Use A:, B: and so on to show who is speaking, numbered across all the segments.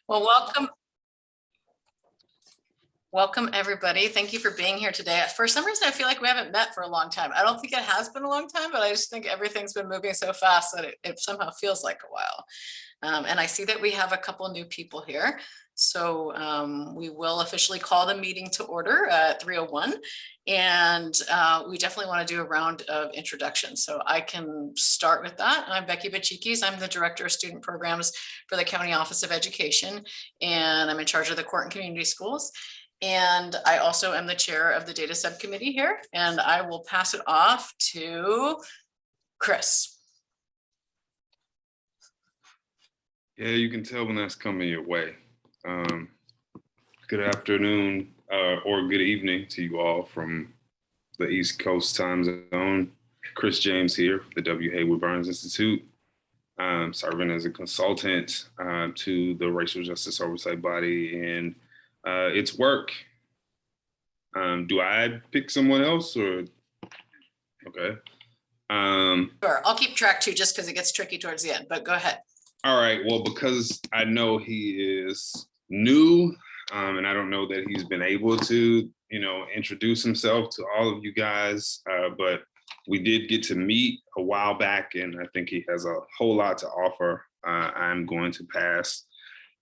A: Well, welcome everybody. Thank you for being here today. For some reason, I feel like we haven't met for a long time. I don't think it has been a long time, but I just think everything's been moving so fast that it somehow feels like a while. And I see that we have a couple new people here. So we will officially call the meeting to order at 3:01. And we definitely want to do a round of introductions. So I can start with that. I'm Becky Bachikis. I'm the Director of Student Programs for the County Office of Education, and I'm in charge of the Court and Community Schools. And I also am the chair of the data subcommittee here, and I will pass it off to Chris.
B: Yeah, you can tell when that's coming your way. Good afternoon or good evening to you all from the East Coast time zone. Chris James here, the W. Haywood Burns Institute. Serving as a consultant to the Racial Justice Oversight Body and its work. Do I pick someone else or? Okay.
A: Sure, I'll keep track too, just because it gets tricky towards the end, but go ahead.
B: All right, well, because I know he is new and I don't know that he's been able to, introduce himself to all of you guys, but we did get to meet a while back and I think he has a whole lot to offer. I'm going to pass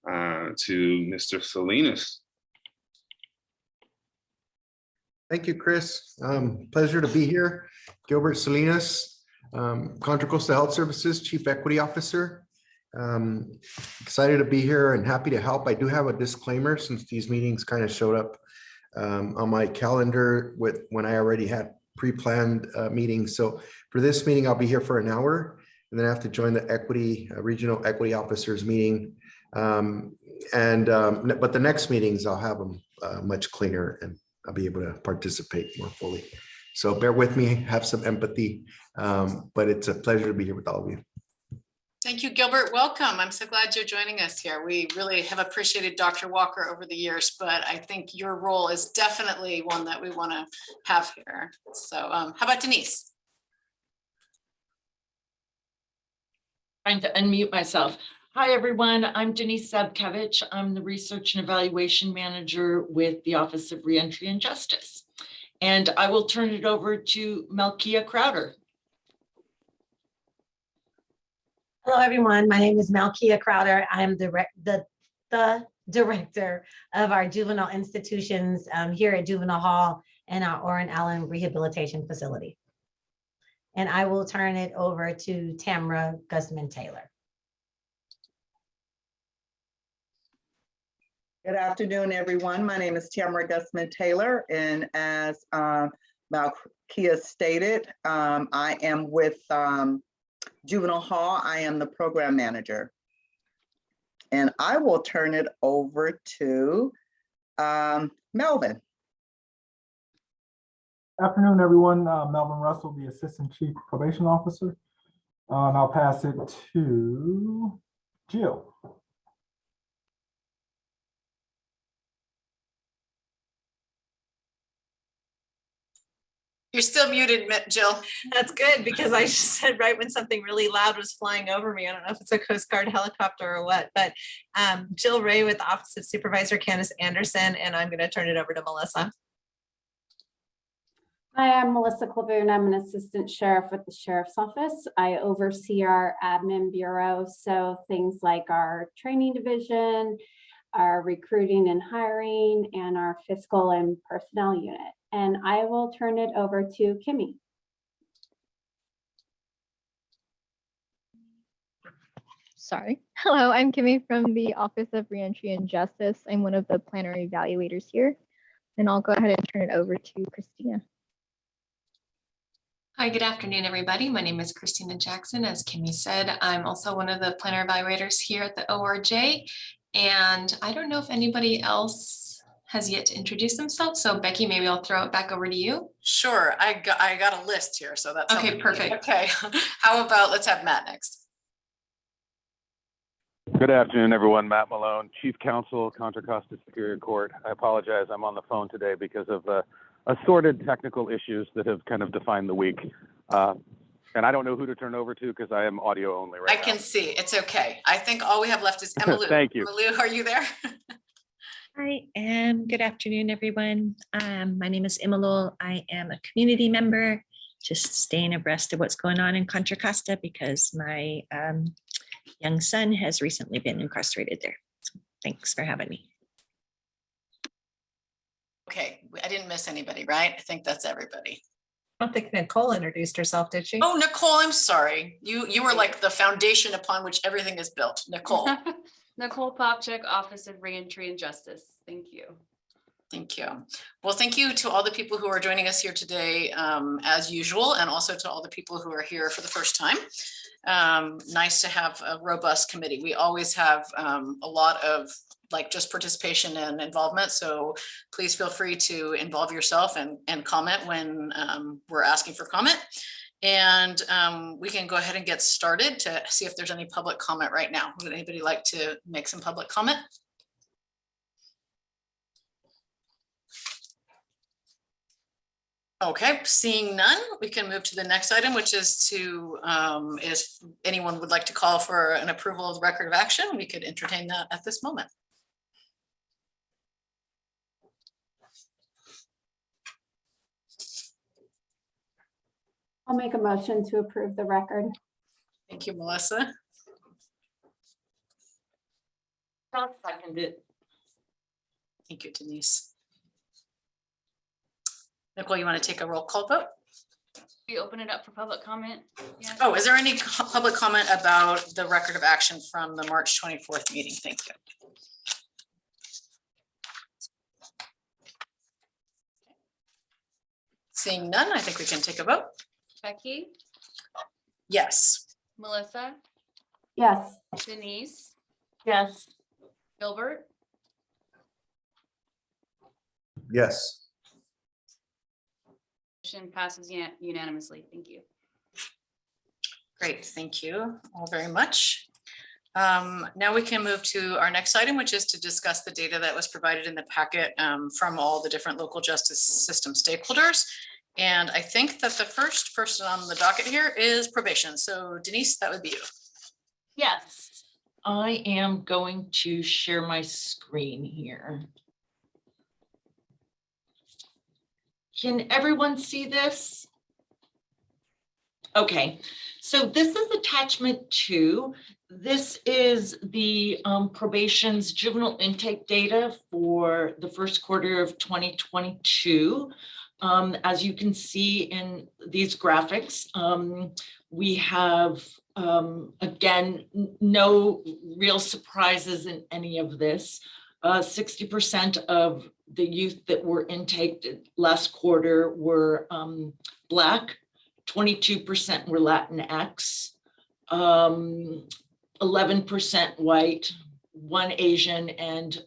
B: to Mr. Salinas.
C: Thank you, Chris. Pleasure to be here. Gilbert Salinas, Contra Costa Health Services Chief Equity Officer. Excited to be here and happy to help. I do have a disclaimer since these meetings kind of showed up on my calendar when I already had pre-planned meetings. So for this meeting, I'll be here for an hour and then I have to join the regional equity officers meeting. But the next meetings, I'll have them much cleaner and I'll be able to participate more fully. So bear with me, have some empathy, but it's a pleasure to be here with all of you.
A: Thank you, Gilbert. Welcome. I'm so glad you're joining us here. We really have appreciated Dr. Walker over the years, but I think your role is definitely one that we want to have here. So how about Denise?
D: Trying to unmute myself. Hi, everyone. I'm Denise Sabkievich. I'm the Research and Evaluation Manager with the Office of Reentry and Justice. And I will turn it over to Melkia Crowder.
E: Hello, everyone. My name is Melkia Crowder. I'm the director of our juvenile institutions here at Juvenile Hall and our Orrin Allen Rehabilitation Facility. And I will turn it over to Tamara Guzman-Taylor.
F: Good afternoon, everyone. My name is Tamara Guzman-Taylor, and as Malkia stated, I am with Juvenile Hall. I am the program manager. And I will turn it over to Melvin.
G: Afternoon, everyone. Melvin Russell, the Assistant Chief Probation Officer. And I'll pass it to Jill.
A: You're still muted, Jill.
H: That's good because I just said right when something really loud was flying over me. I don't know if it's a Coast Guard helicopter or what, but Jill Ray with the Office of Supervisor Candace Anderson, and I'm going to turn it over to Melissa.
I: Hi, I'm Melissa Claboon. I'm an assistant sheriff with the Sheriff's Office. I oversee our admin bureau, so things like our training division, our recruiting and hiring, and our fiscal and personnel unit. And I will turn it over to Kimmy.
J: Sorry. Hello, I'm Kimmy from the Office of Reentry and Justice. I'm one of the planner evaluators here. And I'll go ahead and turn it over to Christina.
K: Hi, good afternoon, everybody. My name is Christina Jackson. As Kimmy said, I'm also one of the planner evaluators here at the ORJ. And I don't know if anybody else has yet to introduce themselves. So Becky, maybe I'll throw it back over to you.
A: Sure, I got a list here, so that's
K: okay. Perfect.
A: Okay, how about let's have Matt next.
L: Good afternoon, everyone. Matt Malone, Chief Counsel, Contra Costa Superior Court. I apologize, I'm on the phone today because of assorted technical issues that have kind of defined the week. And I don't know who to turn over to because I am audio only right
A: I
L: now.
A: can see, it's okay. I think all we have left is Emily.
L: Thank you.
A: Emily, are you there?
M: I am. Good afternoon, everyone. My name is Imalol. I am a community member, just staying abreast of what's going on in Contra Costa because my young son has recently been incarcerated there. So thanks for having me.
A: Okay, I didn't miss anybody, right? I think that's everybody.
H: I don't think Nicole introduced herself, did she?
A: Oh, Nicole, I'm sorry. You were like the foundation upon which everything is built. Nicole,
N: Nicole Popchak, Office of Reentry and Justice. Thank you.
A: thank you. Well, thank you to all the people who are joining us here today, as usual, and also to all the people who are here for the first time. Nice to have a robust committee. We always have a lot of like just participation and involvement. So please feel free to involve yourself and comment when we're asking for comment. And we can go ahead and get started to see if there's any public comment right now. Would anybody like to make some public comment? Okay, seeing none, we can move to the next item, which is to, if anyone would like to call for an approval of the record of action, we could entertain that at this moment.
I: I'll make a motion to approve the record.
A: Thank you, Melissa.
D: I'll second it.
A: Thank you, Denise. Nicole, you want to take a roll call vote?
N: We open it up for public comment. Yeah.
A: Oh, is there any public comment about the record of action from the March 24th meeting? Thank you. Seeing none, I think we can take a vote.
N: Becky,
A: Yes.
N: Melissa,
I: Yes.
N: Denise,
D: Yes.
N: Gilbert,
C: Yes.
N: motion passes unanimously. Thank you.
A: Great, thank you all very much. Now we can move to our next item, which is to discuss the data that was provided in the packet from all the different local justice system stakeholders. And I think that the first person on the docket here is probation. So Denise, that would be you.
D: Yes, I am going to share my screen here. Can everyone see this? Okay, so this is attachment 2. This is the probation's juvenile intake data for the first quarter of 2022. As you can see in these graphics, we have, again, no real surprises in any of this. 60% of the youth that were intaked last quarter were Black, 22% were Latinx, 11% white, 1 Asian, and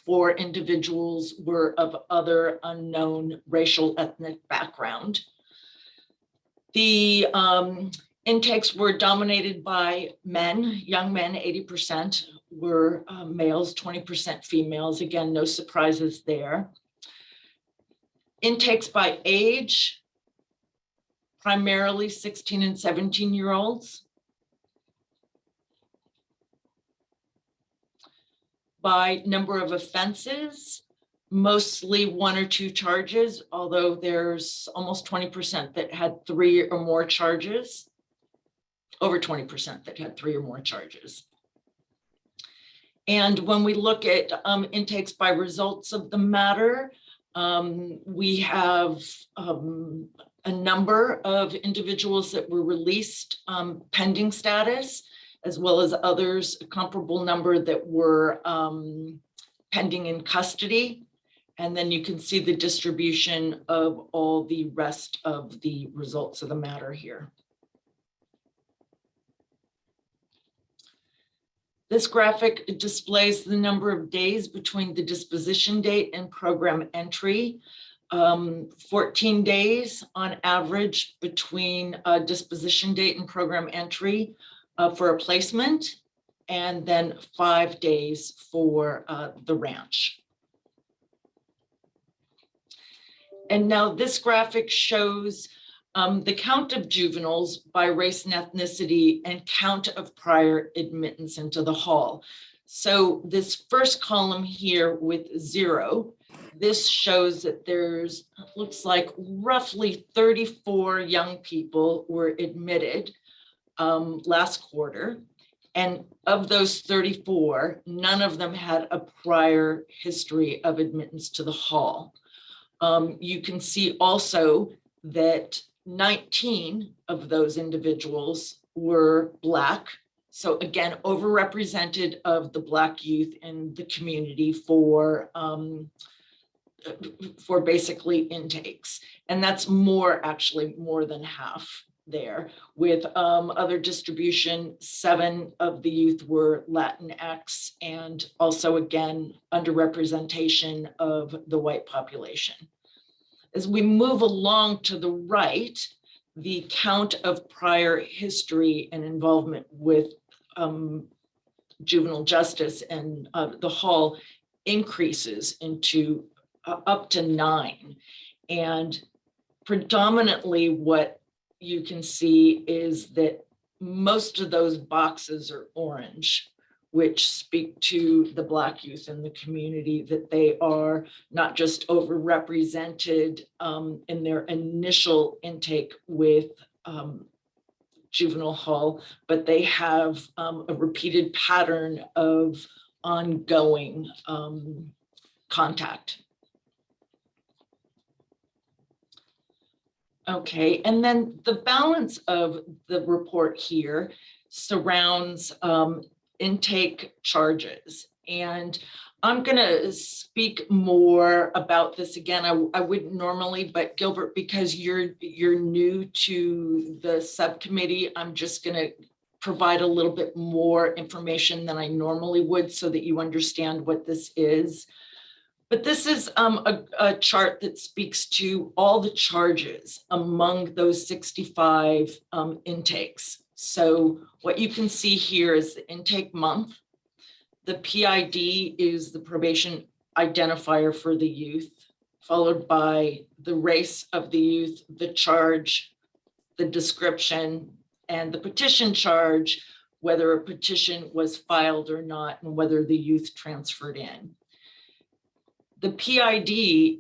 D: 4 individuals were of other unknown racial ethnic background. The intakes were dominated by men, young men, 80% were males, 20% females. Again, no surprises there. Intakes by age, primarily 16 and 17-year-olds. By number of offenses, mostly 1 or 2 charges, although there's almost 20% that had 3 or more charges, over 20% that had 3 or more charges. And when we look at intakes by results of the matter, we have a number of individuals that were released pending status, as well as others, a comparable number that were pending in custody. And then you can see the distribution of all the rest of the results of the matter here. This graphic displays the number of days between the disposition date and program entry. 14 days on average between disposition date and program entry for a placement, and then 5 days for the ranch. And now this graphic shows the count of juveniles by race and ethnicity and count of prior admittance into the hall. So this first column here with 0, this shows that there's, looks like roughly 34 young people were admitted last quarter. And of those 34, none of them had a prior history of admittance to the hall. You can see also that 19 of those individuals were Black. So again, overrepresented of the Black youth in the community for basically intakes. And that's actually more than half there. With other distribution, 7 of the youth were Latinx, and also again, underrepresentation of the white population. As we move along to the right, the count of prior history and involvement with juvenile justice and the hall increases into up to 9. And predominantly what you can see is that most of those boxes are orange, which speak to the Black youth in the community, that they are not just overrepresented in their initial intake with juvenile hall, but they have a repeated pattern of ongoing contact. Okay, and then the balance of the report here surrounds intake charges. And I'm gonna speak more about this again. I wouldn't normally, but Gilbert, because you're new to the subcommittee, I'm just gonna provide a little bit more information than I normally would so that you understand what this is. But this is a chart that speaks to all the charges among those 65 intakes. So what you can see here is the intake month. The PID is the probation identifier for the youth, followed by the race of the youth, the charge, the description, and the petition charge, whether a petition was filed or not, and whether the youth transferred in. The PID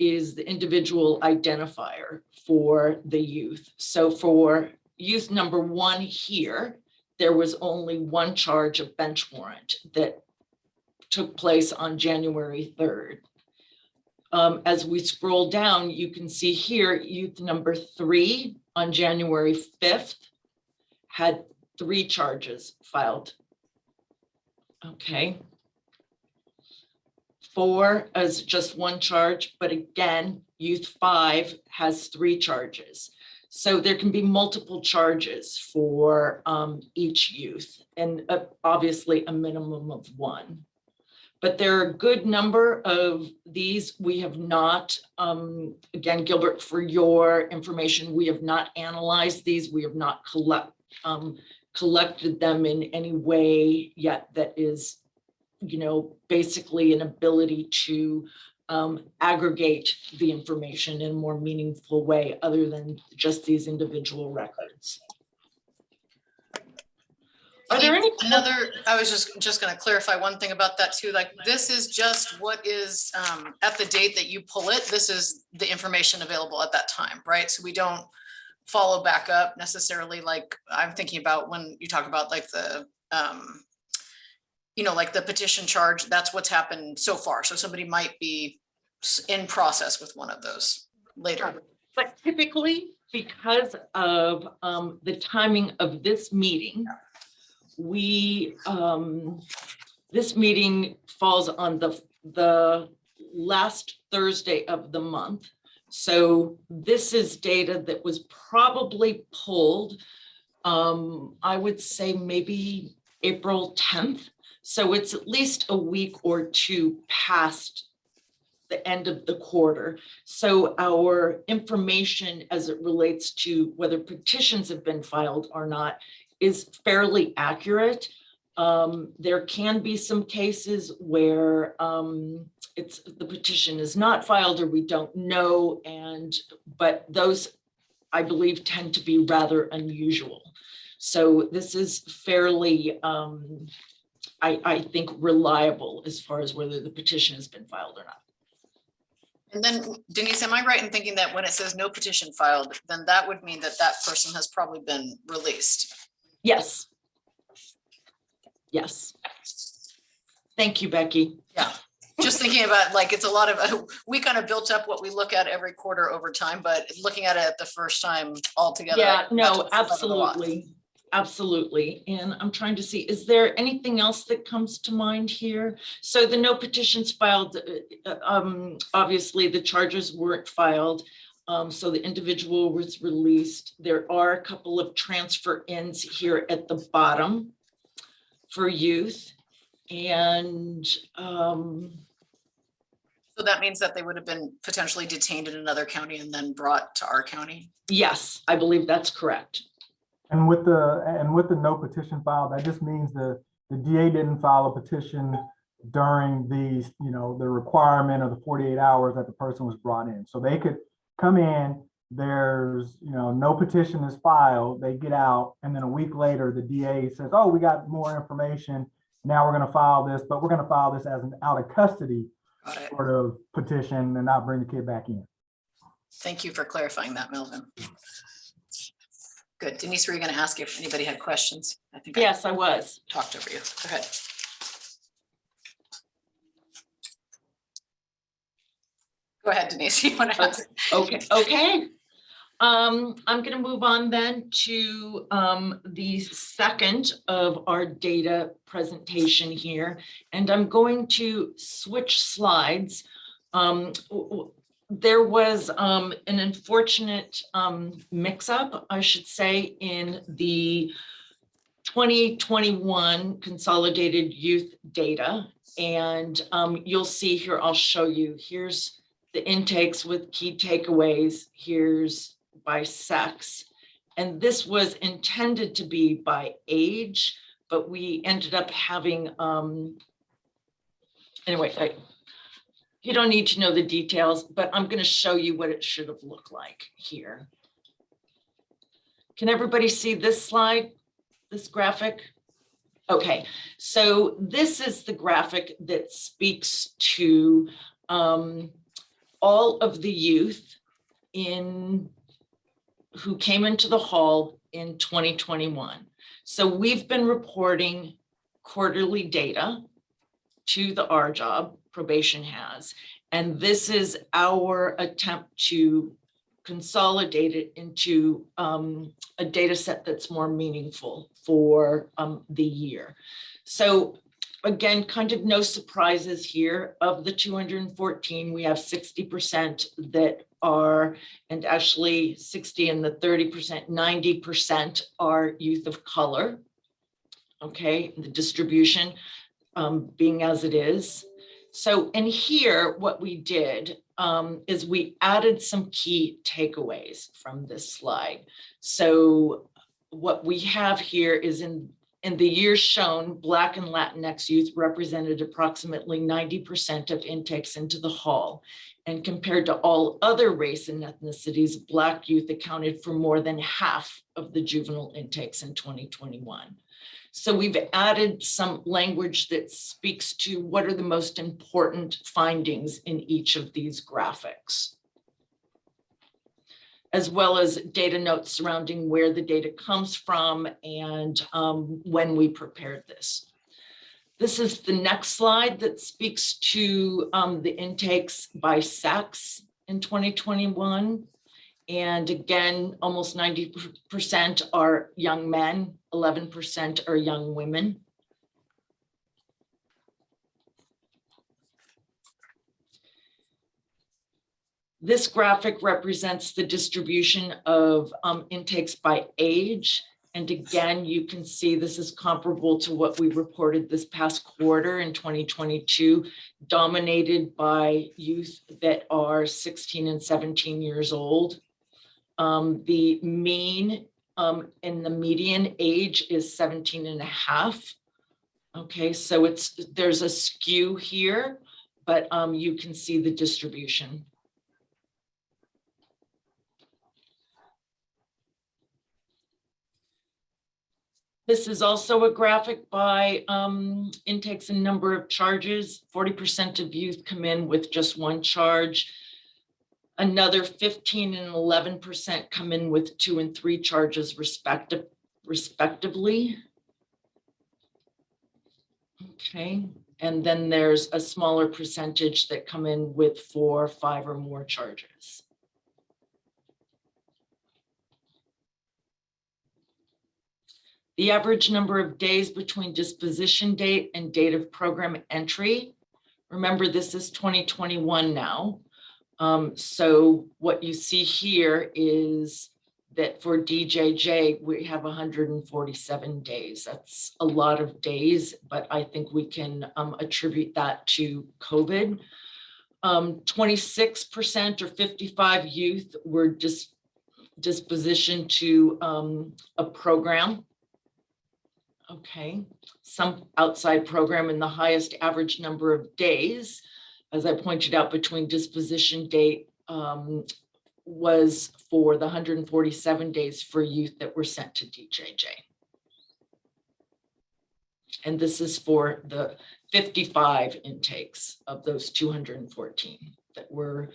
D: is the individual identifier for the youth. So for youth number 1 here, there was only 1 charge of bench warrant that took place on January 3rd. As we scroll down, you can see here, youth number 3 on January 5th had 3 charges filed. Okay. 4 is just 1 charge, but again, youth 5 has 3 charges. So there can be multiple charges for each youth, and obviously a minimum of 1. But there are a good number of these. We have not, again, Gilbert, for your information, we have not analyzed these. We have not collected them in any way yet that is, basically an ability to aggregate the information in a more meaningful way other than just these individual records. Are there any
A: I was just going to clarify one thing about that too. Like, this is just what is at the date that you pull it. This is the information available at that time, right? So we don't follow back up necessarily. Like, I'm thinking about when you talk about like the like the petition charge, that's what's happened so far. So somebody might be in process with one of those later.
D: But typically, because of the timing of this meeting, this meeting falls on the last Thursday of the month. So this is data that was probably pulled, I would say maybe April 10th. So it's at least a week or 2 past the end of the quarter. So our information as it relates to whether petitions have been filed or not is fairly accurate. There can be some cases where the petition is not filed or we don't know, but those I believe, tend to be rather unusual. So this is fairly, I think, reliable as far as whether the petition has been filed or not.
A: And then Denise, am I right in thinking that when it says no petition filed, then that would mean that that person has probably been released?
D: Yes. Yes. Thank you, Becky.
A: Yeah, just thinking about, like, it's a lot of, we kind of built up what we look at every quarter over time, but looking at it the first time altogether.
D: Yeah,
A: I
D: no,
A: imagine it's a lot.
D: absolutely. Absolutely. And I'm trying to see, is there anything else that comes to mind here? So the no petitions filed, obviously the charges weren't filed. So the individual was released. There are a couple of transfer ins here at the bottom for youth. And
A: so that means that they would have been potentially detained in another county and then brought to our county?
D: yes, I believe that's correct.
G: And with the no petition filed, that just means the DA didn't file a petition during the, the requirement of the 48 hours that the person was brought in. So they could come in, there's, no petition is filed, they get out, and then a week later, the DA says, oh, we got more information. Now we're going to file this, but we're going to file this as an out of custody sort of petition and not bring the kid back in.
A: Thank you for clarifying that, Melvin. Good. Denise, were you going to ask if anybody had questions? I think
D: yes, I was.
A: Talked over you. Go ahead. Go ahead, Denise. You want to ask?
D: Okay. I'm going to move on then to the second of our data presentation here, and I'm going to switch slides. There was an unfortunate mix-up, I should say, in the 2021 consolidated youth data. And you'll see here, I'll show you, here's the intakes with key takeaways, here's by sex. And this was intended to be by age, but we ended up having, anyway, you don't need to know the details, but I'm going to show you what it should have looked like here. Can everybody see this slide, this graphic? Okay, so this is the graphic that speaks to all of the youth who came into the hall in 2021. So we've been reporting quarterly data to the RJOB, probation has, and this is our attempt to consolidate it into a data set that's more meaningful for the year. So again, kind of no surprises here. Of the 214, we have 60% that are, and actually 60 and the 30%, 90% are youth of color. Okay, the distribution being as it is. So in here, what we did is we added some key takeaways from this slide. So what we have here is in the years shown, Black and Latinx youth represented approximately 90% of intakes into the hall. And compared to all other race and ethnicities, Black youth accounted for more than half of the juvenile intakes in 2021. So we've added some language that speaks to what are the most important findings in each of these graphics, as well as data notes surrounding where the data comes from and when we prepared this. This is the next slide that speaks to the intakes by sex in 2021. And again, almost 90% are young men, 11% are young women. This graphic represents the distribution of intakes by age. And again, you can see this is comparable to what we reported this past quarter in 2022, dominated by youth that are 16 and 17 years old. The mean and the median age is 17 and a half. Okay, so there's a skew here, but you can see the distribution. This is also a graphic by intakes and number of charges. 40% of youth come in with just one charge. Another 15 and 11% come in with 2 and 3 charges respectively. Okay, and then there's a smaller percentage that come in with 4, 5 or more charges. The average number of days between disposition date and date of program entry. Remember, this is 2021 now. So what you see here is that for DJJ, we have 147 days. That's a lot of days, but I think we can attribute that to COVID. 26% or 55 youth were dispositioned to a program. Okay, some outside program, and the highest average number of days, as I pointed out, between disposition date was for the 147 days for youth that were sent to DJJ. And this is for the 55 intakes of those 214 that were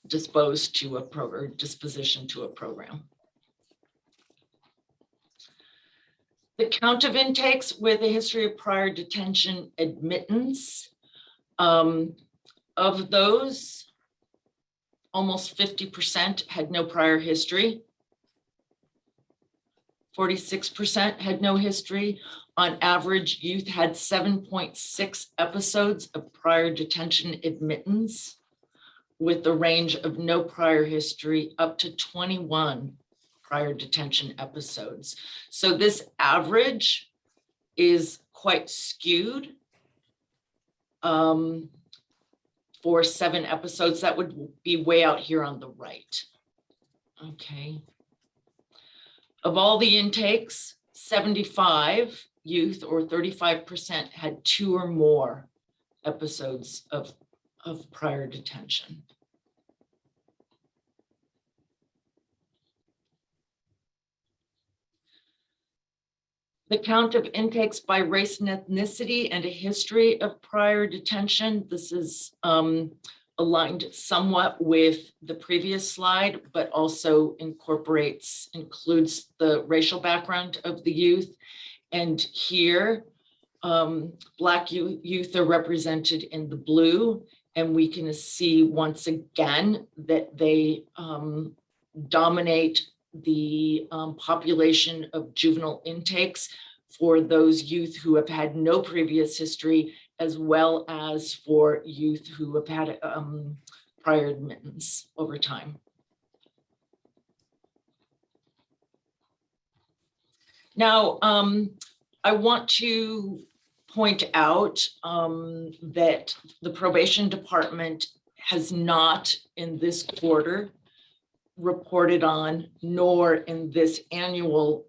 D: disposed to a program, or disposition to a program. The count of intakes with a history of prior detention admittance. Of those, almost 50% had no prior history. 46% had no history. On average, youth had 7.6 episodes of prior detention admittance, with a range of no prior history up to 21 prior detention episodes. So this average is quite skewed. For 7 episodes, that would be way out here on the right. Okay. Of all the intakes, 75 youth, or 35%, had 2 or more episodes of prior detention. The count of intakes by race and ethnicity and a history of prior detention. This is aligned somewhat with the previous slide, but also includes the racial background of the youth. And here, Black youth are represented in the blue, and we can see once again that they dominate the population of juvenile intakes for those youth who have had no previous history, as well as for youth who have had prior admittance over time. Now, I want to point out that the probation department has not in this quarter reported on, nor in this annual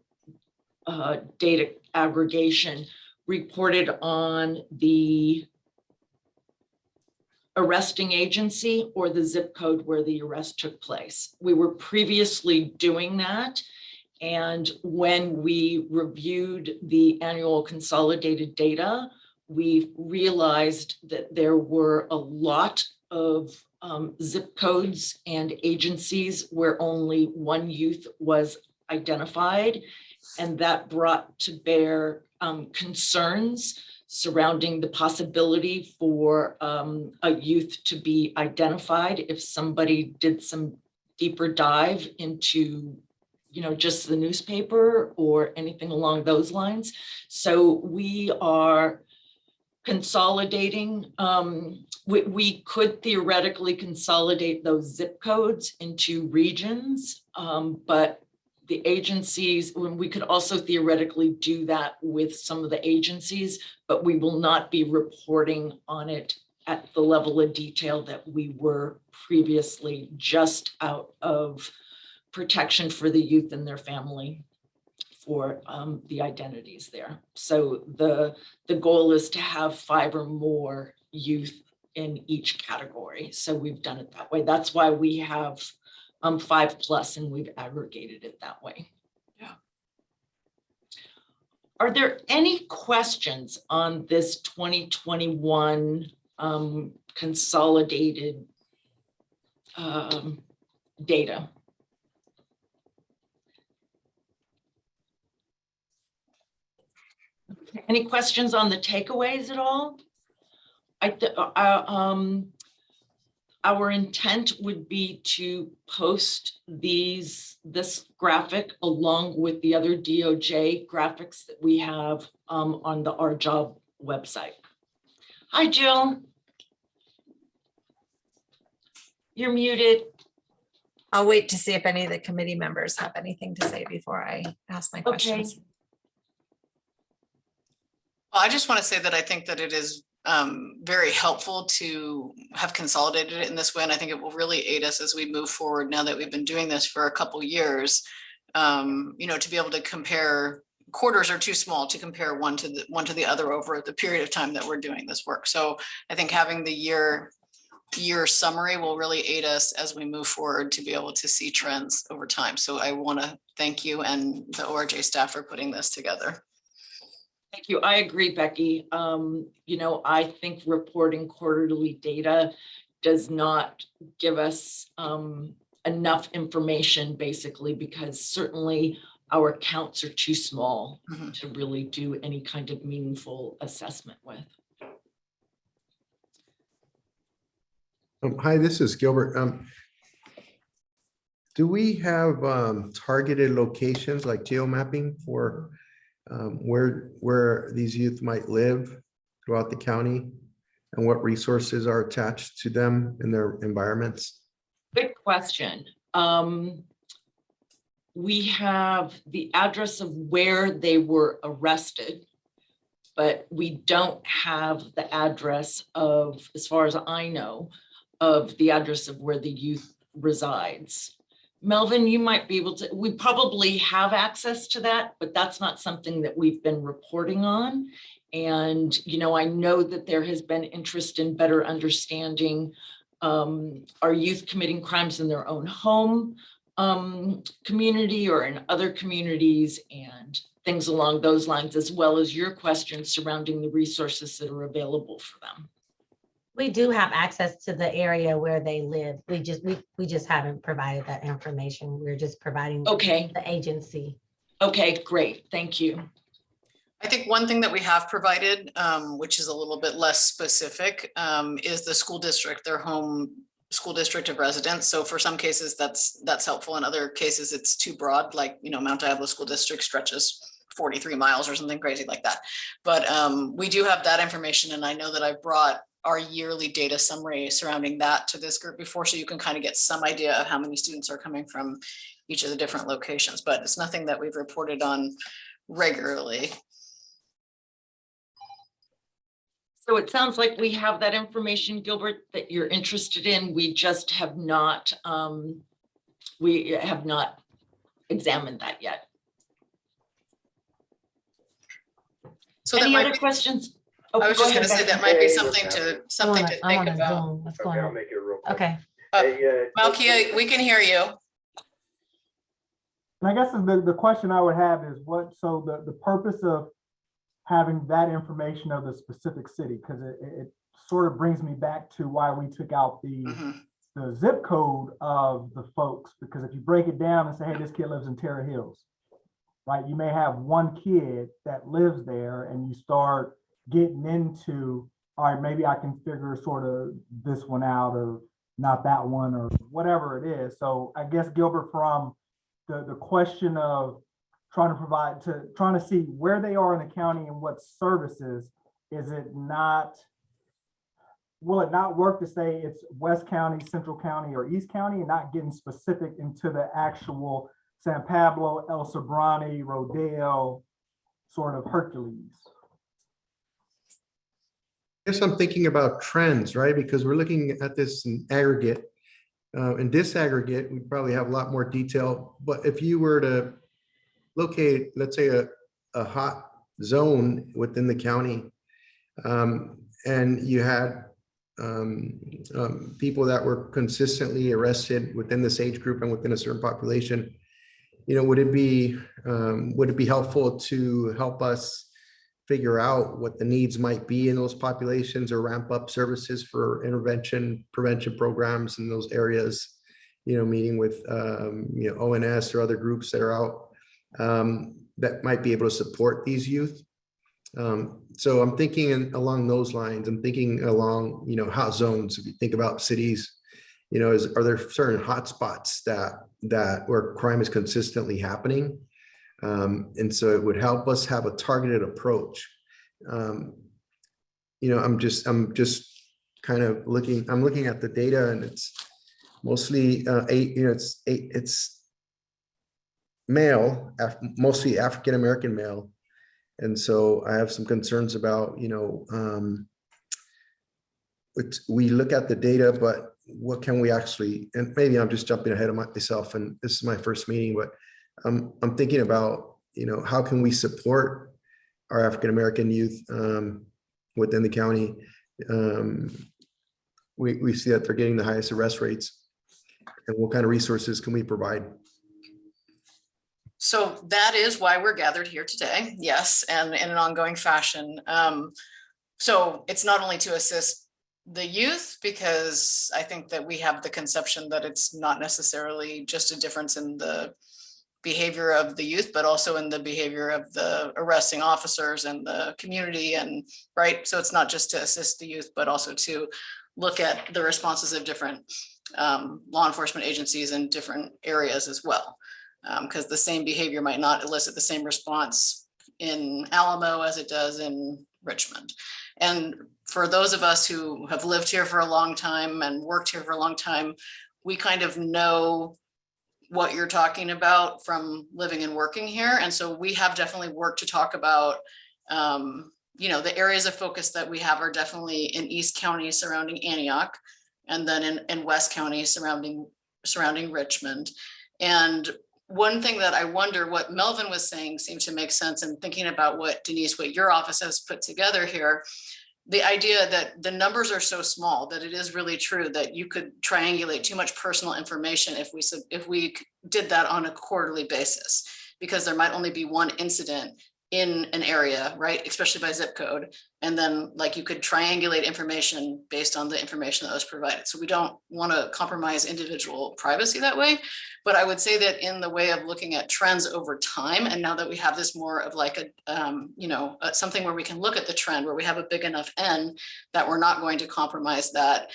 D: data aggregation, reported on the arresting agency or the zip code where the arrest took place. We were previously doing that, and when we reviewed the annual consolidated data, we realized that there were a lot of zip codes and agencies where only one youth was identified, and that brought to bear concerns surrounding the possibility for a youth to be identified if somebody did some deeper dive into, just the newspaper or anything along those lines. So we are consolidating. We could theoretically consolidate those zip codes into regions, but the agencies, we could also theoretically do that with some of the agencies, but we will not be reporting on it at the level of detail that we were previously, just out of protection for the youth and their family, for the identities there. So the goal is to have 5 or more youth in each category. So we've done it that way. That's why we have 5+ and we've aggregated it that way.
A: Yeah.
D: Are there any questions on this 2021 consolidated data? Any questions on the takeaways at all? Our intent would be to post this graphic along with the other DOJ graphics that we have on the Our Job website. Hi, Jill. You're muted.
H: I'll wait to see if any of the committee members have anything to say before I ask my questions.
A: Well, I just want to say that I think that it is very helpful to have consolidated it in this way. And I think it will really aid us as we move forward now that we've been doing this for a couple years, to be able to compare. Quarters are too small to compare one to the other over the period of time that we're doing this work. So I think having the year summary will really aid us as we move forward to be able to see trends over time. So I want to thank you and the ORJ staff for putting this together.
D: Thank you. I agree, Becky. I think reporting quarterly data does not give us enough information, basically, because certainly our counts are too small to really do any kind of meaningful assessment with.
C: Hi, this is Gilbert. Do we have targeted locations like geomapping for where these youth might live throughout the county and what resources are attached to them in their environments?
D: Good question. We have the address of where they were arrested, but we don't have the address of, as far as I know, of the address of where the youth resides. Melvin, you might be able to, we probably have access to that, but that's not something that we've been reporting on. And, I know that there has been interest in better understanding are youth committing crimes in their own home community or in other communities and things along those lines, as well as your questions surrounding the resources that are available for them.
E: We do have access to the area where they live. We just haven't provided that information. We're just providing the agency.
D: Okay, great. Thank you.
A: I think one thing that we have provided, which is a little bit less specific, is the school district, their home school district of residence. So for some cases that's helpful. In other cases, it's too broad, like, Mount Diablo School District stretches 43 miles or something crazy like that. But we do have that information. And I know that I brought our yearly data summary surrounding that to this group before, so you can kind of get some idea of how many students are coming from each of the different locations, but it's nothing that we've reported on regularly.
D: So it sounds like we have that information, Gilbert, that you're interested in. We just have not, examined that yet.
A: So
D: any other questions?
A: I was just going to say that might be something to think about.
E: What's going on?
L: I'll make it real quick.
E: Okay.
A: Malkia, we can hear you.
G: And I guess the question I would have is so the purpose of having that information of the specific city, because it sort of brings me back to why we took out the zip code of the folks, because if you break it down and say, hey, this kid lives in Terra Hills, right? You may have one kid that lives there and you start getting into, all right, maybe I can figure sort of this one out or not that one or whatever it is. So I guess, Gilbert, from the question of trying to see where they are in the county and what services, will it not work to say it's West County, Central County, or East County, and not getting specific into the actual San Pablo, El Sobrante, Rodeo, sort of Hercules?
C: I guess I'm thinking about trends, right? Because we're looking at this in aggregate. In disaggregate, we probably have a lot more detail. But if you were to locate, let's say, a hot zone within the county, and you had people that were consistently arrested within this age group and within a certain population, would it be helpful to help us figure out what the needs might be in those populations or ramp up services for prevention programs in those areas, meeting with, ONS or other groups that are out that might be able to support these youth. So I'm thinking along those lines. I'm thinking along, hot zones. If you think about cities, are there certain hotspots that where crime is consistently happening? And so it would help us have a targeted approach. I'm just kind of looking at the data, and it's mostly it's male, mostly African American male. And so I have some concerns about, we look at the data, but what can we actually, and maybe I'm just jumping ahead of myself, and this is my first meeting, but I'm thinking about, how can we support our African American youth within the county? We see that they're getting the highest arrest rates, and what kind of resources can we provide?
A: So that is why we're gathered here today. Yes, and in an ongoing fashion. So it's not only to assist the youth, because I think that we have the conception that it's not necessarily just a difference in the behavior of the youth, but also in the behavior of the arresting officers and the community, and right. So it's not just to assist the youth, but also to look at the responses of different law enforcement agencies in different areas as well. Because the same behavior might not elicit the same response in Alamo as it does in Richmond. And for those of us who have lived here for a long time and worked here for a long time, we kind of know what you're talking about from living and working here. And so we have definitely worked to talk about, the areas of focus that we have are definitely in East County surrounding Antioch, and then in West County surrounding Richmond. And one thing that I wonder, what Melvin was saying seemed to make sense, and thinking about what Denise, what your office has put together here, the idea that the numbers are so small that it is really true that you could triangulate too much personal information if we did that on a quarterly basis, because there might only be one incident in an area, right? Especially by zip code. And then you could triangulate information based on the information that was provided. So we don't want to compromise individual privacy that way. But I would say that in the way of looking at trends over time, and now that we have this more of something where we can look at the trend, where we have a big enough N that we're not going to compromise that,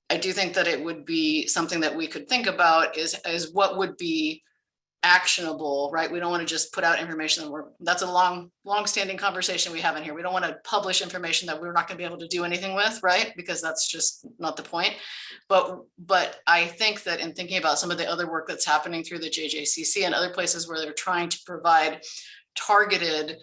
A: I do think that it would be something that we could think about is what would be actionable, right? We don't want to just put out information that's a long-standing conversation we have in here. We don't want to publish information that we're not going to be able to do anything with, right? Because that's just not the point. But I think that in thinking about some of the other work that's happening through the JJCC and other places where they're trying to provide targeted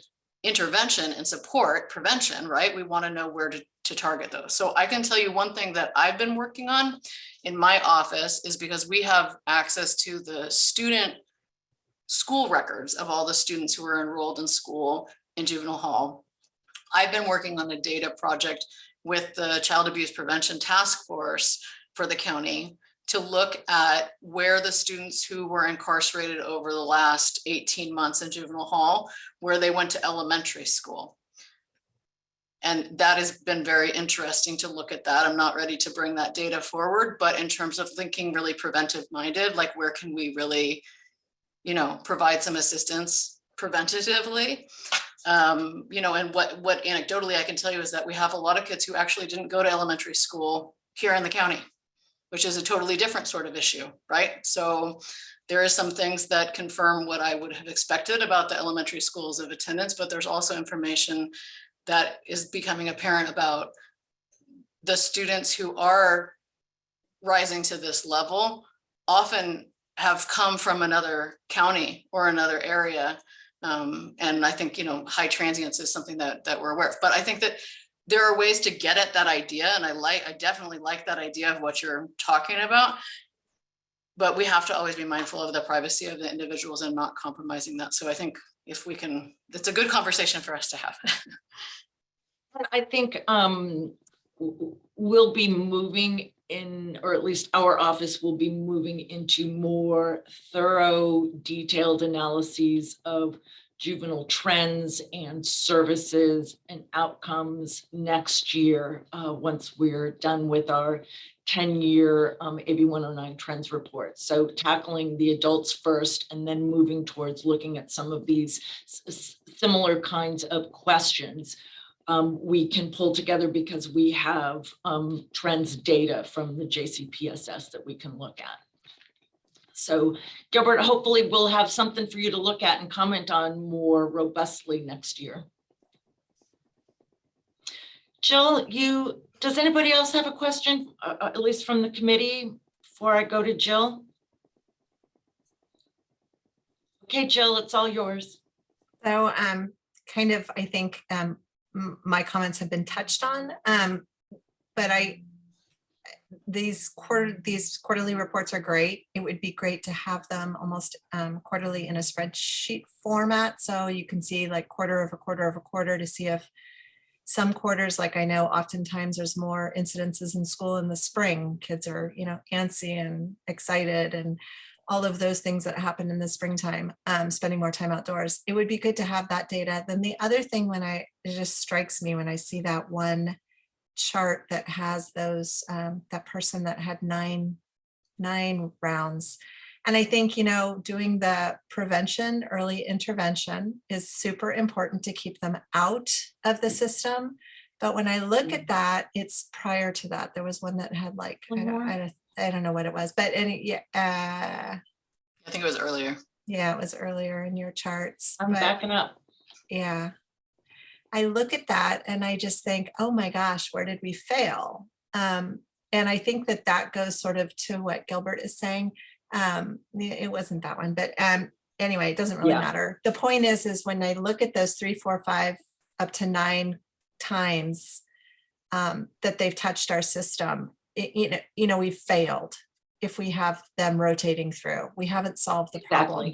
A: intervention and support prevention, right? We want to know where to target those. So I can tell you one thing that I've been working on in my office is, because we have access to the student school records of all the students who are enrolled in school in juvenile hall. I've been working on a data project with the Child Abuse Prevention Task Force for the county to look at where the students who were incarcerated over the last 18 months in juvenile hall, where they went to elementary school. And that has been very interesting to look at that. I'm not ready to bring that data forward, but in terms of thinking really preventive minded, where can we really provide some assistance preventatively, and what anecdotally I can tell you is that we have a lot of kids who actually didn't go to elementary school here in the county, which is a totally different sort of issue, right? So there is some things that confirm what I would have expected about the elementary schools of attendance, but there's also information that is becoming apparent about the students who are rising to this level often have come from another county or another area. And I think, high transience is something that we're aware of, but I think that there are ways to get at that idea. And I definitely like that idea of what you're talking about, but we have to always be mindful of the privacy of the individuals and not compromising that. So I think if we can, it's a good conversation for us to have.
D: I think we'll be moving or at least our office will be moving into more thorough, detailed analyses of juvenile trends and services and outcomes next year, once we're done with our 10-year AB 109 trends report. So tackling the adults first and then moving towards looking at some of these similar kinds of questions we can pull together because we have trends data from the JCPSS that we can look at. So Gilbert, hopefully we'll have something for you to look at and comment on more robustly next year. Jill, does anybody else have a question, at least from the committee, before I go to Jill? Okay, Jill, it's all yours.
H: So kind of, I think my comments have been touched on, but these quarterly reports are great. It would be great to have them almost quarterly in a spreadsheet format, so you can see like quarter over quarter over quarter to see if some quarters, like I know oftentimes there's more incidences in school in the spring. Kids are, antsy and excited and all of those things that happen in the springtime, spending more time outdoors. It would be good to have that data. Then the other thing it just strikes me when I see that one chart that has those, that person that had nine rounds. And I think, doing the prevention, early intervention is super important to keep them out of the system. But when I look at that, it's prior to that. There was one that had like, I don't know what it was, but
A: I think it was earlier.
H: Yeah, it was earlier in your charts.
D: I'm backing up.
H: Yeah. I look at that and I just think, oh my gosh, where did we fail? And I think that goes sort of to what Gilbert is saying. It wasn't that one, but anyway, it doesn't really matter. The point is when I look at those 3, 4, 5, up to 9 times that they've touched our system, we've failed if we have them rotating through. We haven't solved the problem.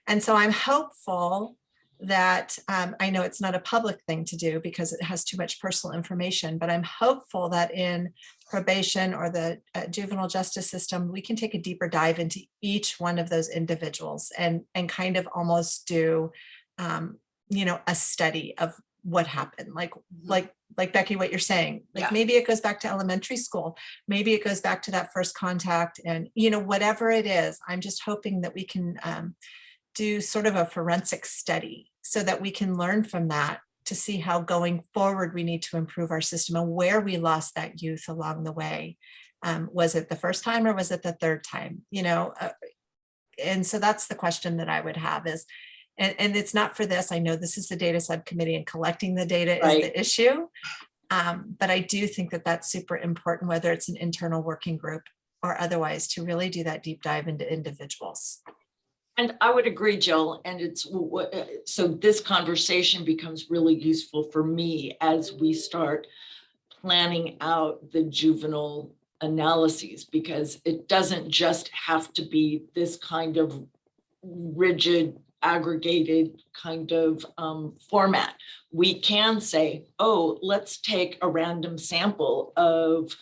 H: And so I'm hopeful that I know it's not a public thing to do because it has too much personal information, but I'm hopeful that in probation or the juvenile justice system, we can take a deeper dive into each one of those individuals and kind of almost do, a study of what happened. Like Becky, what you're saying, maybe it goes back to elementary school, maybe it goes back to that first contact, and whatever it is, I'm just hoping that we can do sort of a forensic study so that we can learn from that to see how going forward we need to improve our system and where we lost that youth along the way. Was it the first time or was it the third time? And so that's the question that I would have is, and it's not for this, I know this is the data subcommittee and collecting the data is the issue. But I do think that that's super important, whether it's an internal working group or otherwise, to really do that deep dive into individuals.
D: And I would agree, Jill. And so this conversation becomes really useful for me as we start planning out the juvenile analyses, because it doesn't just have to be this kind of rigid, aggregated kind of format. We can say, oh, let's take a random sample of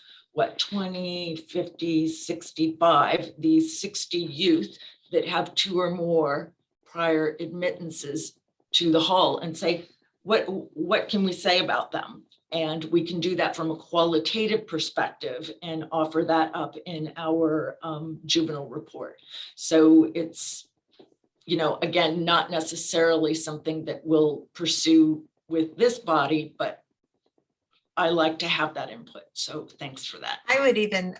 D: 20, 50, 65, these 60 youth that have 2 or more prior admittances to the hall and say, what can we say about them? And we can do that from a qualitative perspective and offer that up in our juvenile report. So it's, again, not necessarily something that we'll pursue with this body, but I like to have that input. So thanks for that.
H: I would even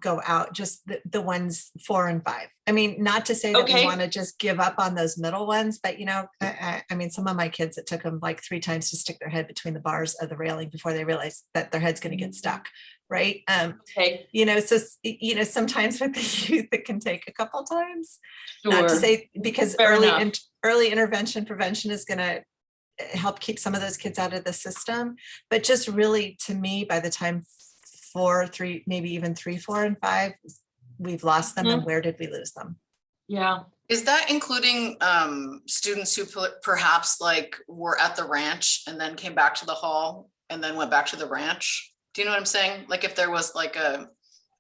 H: go out just the ones 4 and 5. I mean, not to say that we want to just give up on those middle ones, but I mean, some of my kids, it took them like 3 times to stick their head between the bars of the railing before they realized that their head's going to get stuck. Right. So, sometimes with the youth, it can take a couple times. Not to say, because early intervention prevention is going to help keep some of those kids out of the system, but just really, to me, by the time 4, 3, maybe even 3, 4, and 5, we've lost them. And where did we lose them?
D: Yeah.
A: Is that including students who perhaps were at the ranch and then came back to the hall and then went back to the ranch? Do you know what I'm saying? Like if there was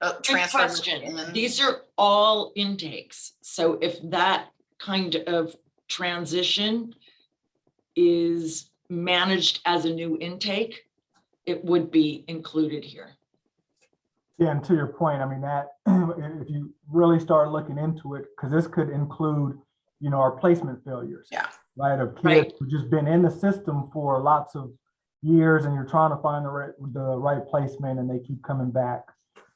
D: Good
A: transfer.
D: question.
A: in?
D: These are all intakes. So if that kind of transition is managed as a new intake, it would be included here.
G: Yeah, and to your point, I mean, that if you really start looking into it, because this could include, you know, our placement failures.
A: Yeah.
G: Right, of kids
D: Right.
G: who've just been in the system for lots of years, and you're trying to find the right placement, and they keep coming back,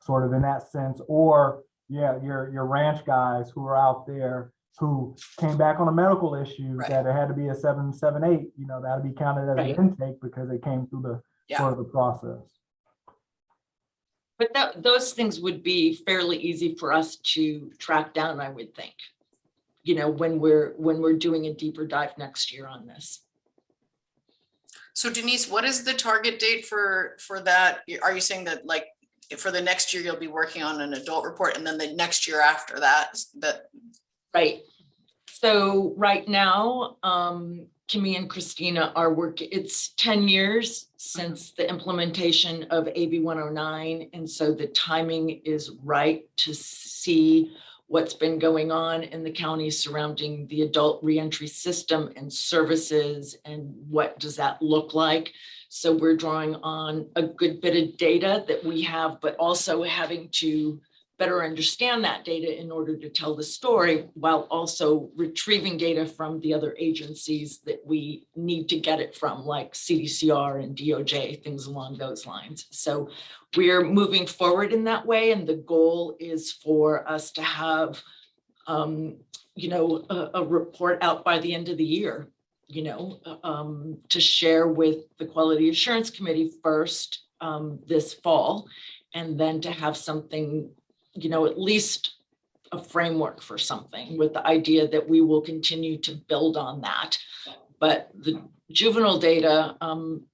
G: sort of in that sense. Or yeah, your ranch guys who are out there who came back on a medical issue that it had to be a 778, you know, that'll be counted as an intake because they came through the sort of the process.
D: But those things would be fairly easy for us to track down, I would think, you know, when we're doing a deeper dive next year on this.
A: So Denise, what is the target date for that? Are you saying that like for the next year, you'll be working on an adult report, and then the next year after that?
D: Right. So right now, Kimmy and Christina are working, it's 10 years since the implementation of AB 109. And so the timing is right to see what's been going on in the county surrounding the adult reentry system and services, and what does that look like. So we're drawing on a good bit of data that we have, but also having to better understand that data in order to tell the story, while also retrieving data from the other agencies that we need to get it from, like CDCR and DOJ, things along those lines. So we're moving forward in that way. And the goal is for us to have, you know, a report out by the end of the year, you know, to share with the Quality Assurance Committee first this fall, and then to have something, you know, at least a framework for something, with the idea that we will continue to build on that. But the juvenile data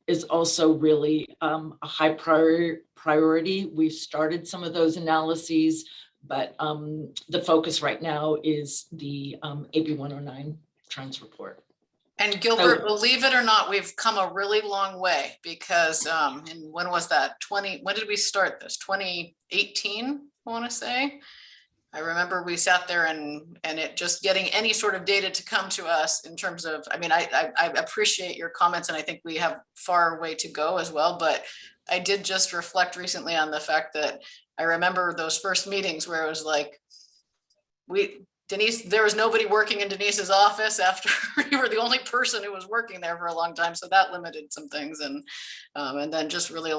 D: is also really a high priority. We've started some of those analyses, but the focus right now is the AB 109 trends report.
A: And Gilbert, believe it or not, we've come a really long way, because and when was that? When did we start this? 2018, I want to say. I remember we sat there and it just getting any sort of data to come to us in terms of, I mean, I appreciate your comments, and I think we have far way to go as well. But I did just reflect recently on the fact that I remember those first meetings where it was like, Denise, there was nobody working in Denise's office after you were the only person who was working there for a long time. So that limited some things. And then just really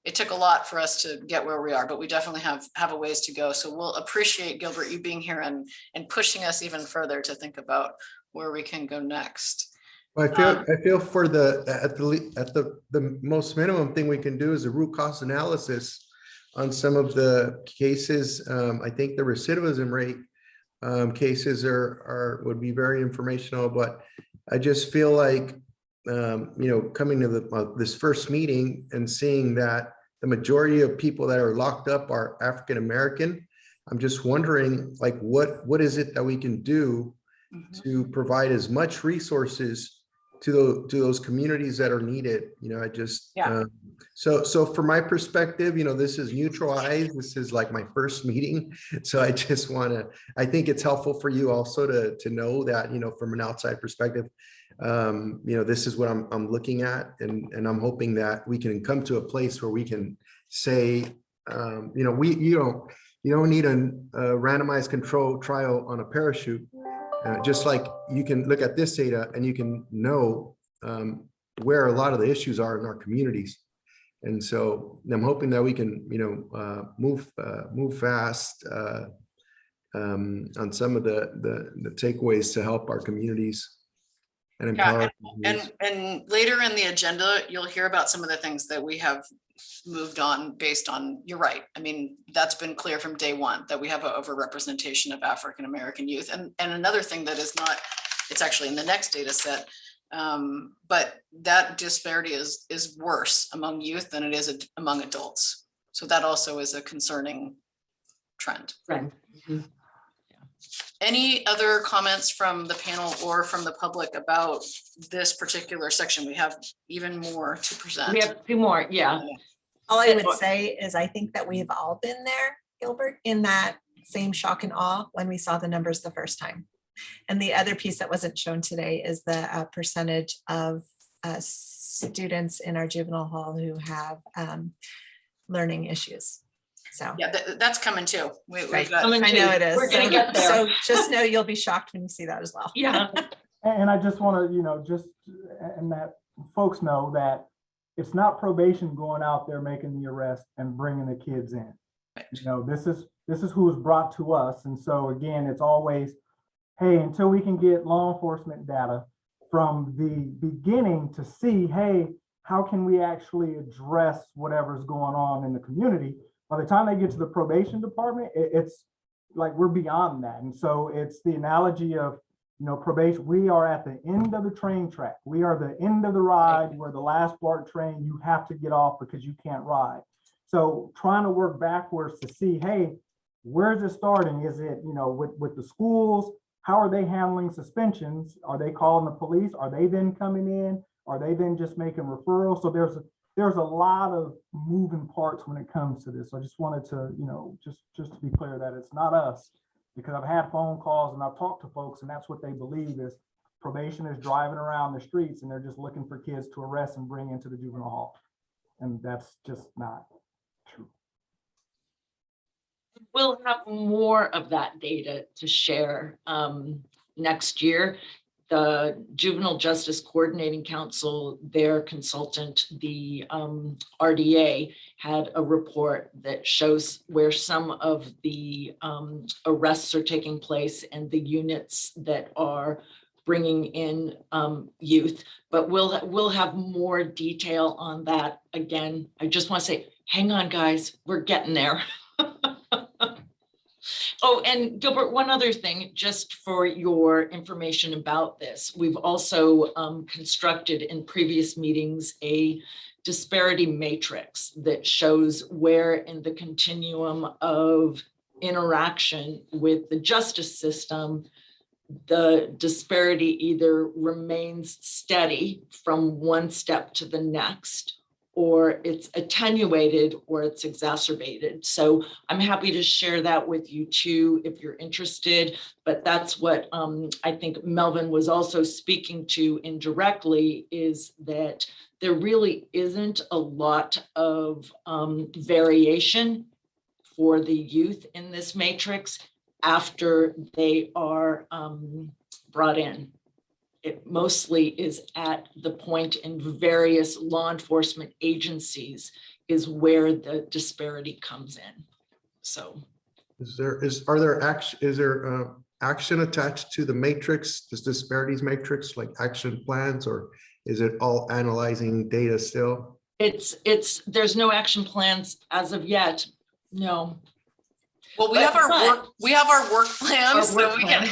A: it took a lot for us to get where we are, but we definitely have a ways to go. So we'll appreciate, Gilbert, you being here and pushing us even further to think about where we can go next.
C: Well, I feel for the most minimum thing we can do is a root cause analysis on some of the cases. I think the recidivism rate cases would be very informational, but I just feel like you know, coming to this first meeting and seeing that the majority of people that are locked up are African American, I'm just wondering, like, what is it that we can do to provide as much resources to those communities that are needed? You know, I just so from my perspective, you know, this is neutral eyes. This is like my first meeting, so I just want to. I think it's helpful for you also to know that, you know, from an outside perspective, you know, this is what I'm looking at, and I'm hoping that we can come to a place where we can say, you know, you don't need a randomized control trial on a parachute. Just like you can look at this data and you can know where a lot of the issues are in our communities. And so I'm hoping that we can, you know, move fast on some of the takeaways to help our communities and empower.
A: And later in the agenda, you'll hear about some of the things that we have moved on based on, you're right. I mean, that's been clear from day one that we have an overrepresentation of African-American youth. And another thing that is not, it's actually in the next data set, but that disparity is worse among youth than it is among adults. So that also is a concerning trend.
D: Right. Mm-hmm.
A: Any other comments from the panel or from the public about this particular section? We have even more to present.
D: We have two more, yeah.
H: All I would say is I think that we've all been there, Gilbert, in that same shock and awe when we saw the numbers the first time. And the other piece that wasn't shown today is the percentage of students in our juvenile hall who have learning issues. So
A: Yeah, that's coming too.
H: right.
A: got-
D: Coming
H: I know
D: too.
H: it is.
D: We're gonna get there.
H: So just know you'll be shocked when you see that as well.
D: Yeah.
G: And I just want to, and that folks know that it's not probation going out there making the arrest and bringing the kids in. This is who is brought to us. And so again, it's always, hey, until we can get law enforcement data from the beginning to see, hey, how can we actually address whatever's going on in the community? By the time they get to the probation department, it's like we're beyond that. And so it's the analogy of, probation, we are at the end of the train track. We are the end of the ride. We're the last BART train. You have to get off because you can't ride. So trying to work backwards to see, hey, where's it starting? Is it, with the schools? How are they handling suspensions? Are they calling the police? Are they then coming in? Are they then just making referrals? So there's a lot of moving parts when it comes to this. So I just wanted to, just to be clear that it's not us, because I've had phone calls and I've talked to folks and that's what they believe is probation is driving around the streets and they're just looking for kids to arrest and bring into the juvenile hall. And that's just not true.
D: We'll have more of that data to share next year. The Juvenile Justice Coordinating Council, their consultant, the RDA, had a report that shows where some of the arrests are taking place and the units that are bringing in youth. But we'll have more detail on that. Again, I just want to say, hang on, guys, we're getting there. Oh, and Gilbert, one other thing, just for your information about this, we've also constructed in previous meetings a disparity matrix that shows where in the continuum of interaction with the justice system, the disparity either remains steady from one step to the next, or it's attenuated or it's exacerbated. So I'm happy to share that with you too, if you're interested, but that's what I think Melvin was also speaking to indirectly, is that there really isn't a lot of variation for the youth in this matrix after they are brought in. It mostly is at the point in various law enforcement agencies is where the disparity comes in. So
C: Is there action attached to the matrix, this disparities matrix, like action plans, or is it all analyzing data still?
D: there's no action plans as of yet. No.
A: Well, we have our work plans, so we can,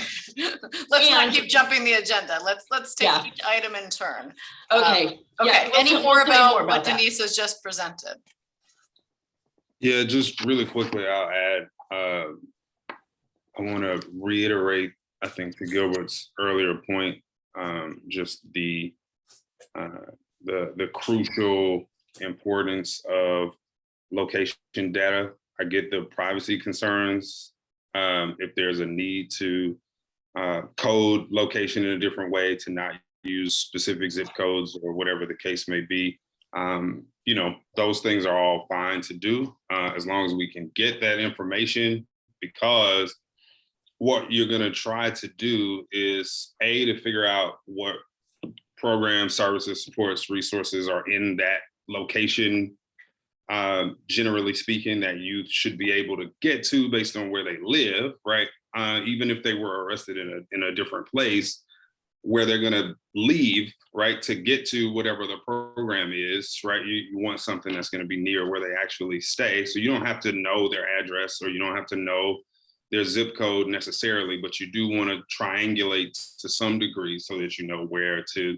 A: let's not keep jumping the agenda. Let's take each item in turn.
D: Okay.
A: Okay,
D: We'll
A: any
D: tell
A: more
D: you
A: about what
D: that.
A: Denise has just presented?
B: Yeah, just really quickly, I'll add, I want to reiterate, I think, to Gilbert's earlier point, just the crucial importance of location data. I get the privacy concerns. If there's a need to code location in a different way, to not use specific zip codes or whatever the case may be, those things are all fine to do as long as we can get that information, because what you're going to try to do is to figure out what programs, services, supports, resources are in that location, generally speaking, that youth should be able to get to based on where they live, right? Even if they were arrested in a different place, where they're going to leave, right, to get to whatever the program is, right? You want something that's going to be near where they actually stay. So you don't have to know their address, or you don't have to know their zip code necessarily, but you do want to triangulate to some degree so that you know where to.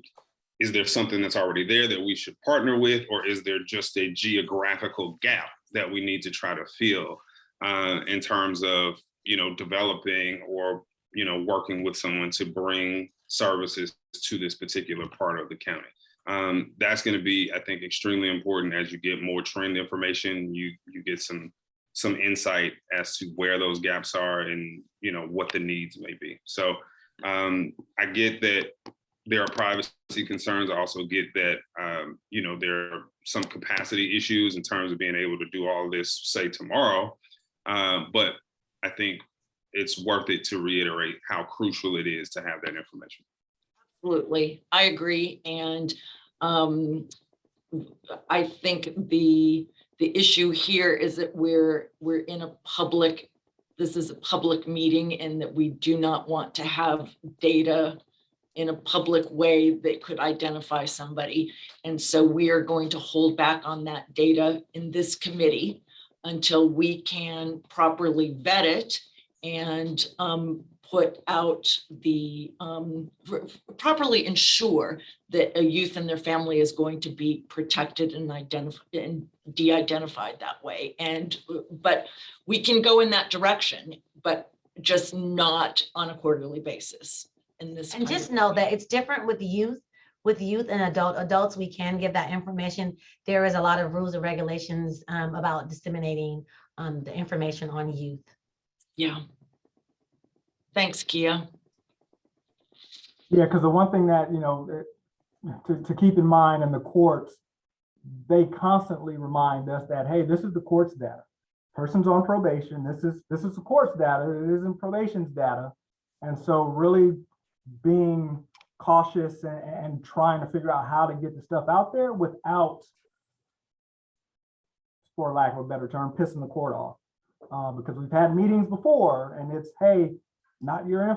B: Is there something that's already there that we should partner with, or is there just a geographical gap that we need to try to fill in terms of, developing or, working with someone to bring services to this particular part of the county? That's going to be, I think, extremely important. As you get more trained information, you get some insight as to where those gaps are and, you know, what the needs may be. So I get that there are privacy concerns. I also get that, you know, there are some capacity issues in terms of being able to do all of this, say, tomorrow. But I think it's worth it to reiterate how crucial it is to have that information.
D: Absolutely, I agree. And I think the issue here is that we're in a public, this is a public meeting, and that we do not want to have data in a public way that could identify somebody. And so we are going to hold back on that data in this committee until we can properly vet it and put out the, properly ensure that a youth and their family is going to be protected and identified and de-identified that way. And, but we can go in that direction, but just not on a quarterly basis. In this,
E: and just know that it's different with youth. With youth and adults, we can give that information. There is a lot of rules and regulations about disseminating the information on youth.
D: Yeah. Thanks, Kia.
G: Yeah, because the one thing that, you know, to keep in mind in the courts, they constantly remind us that, hey, this is the court's data. Person's on probation. This is the court's data. It isn't probation's data. And so really being cautious and trying to figure out how to get the stuff out there without, for lack of a better term, pissing the court off. Because we've had meetings before and it's, hey, not your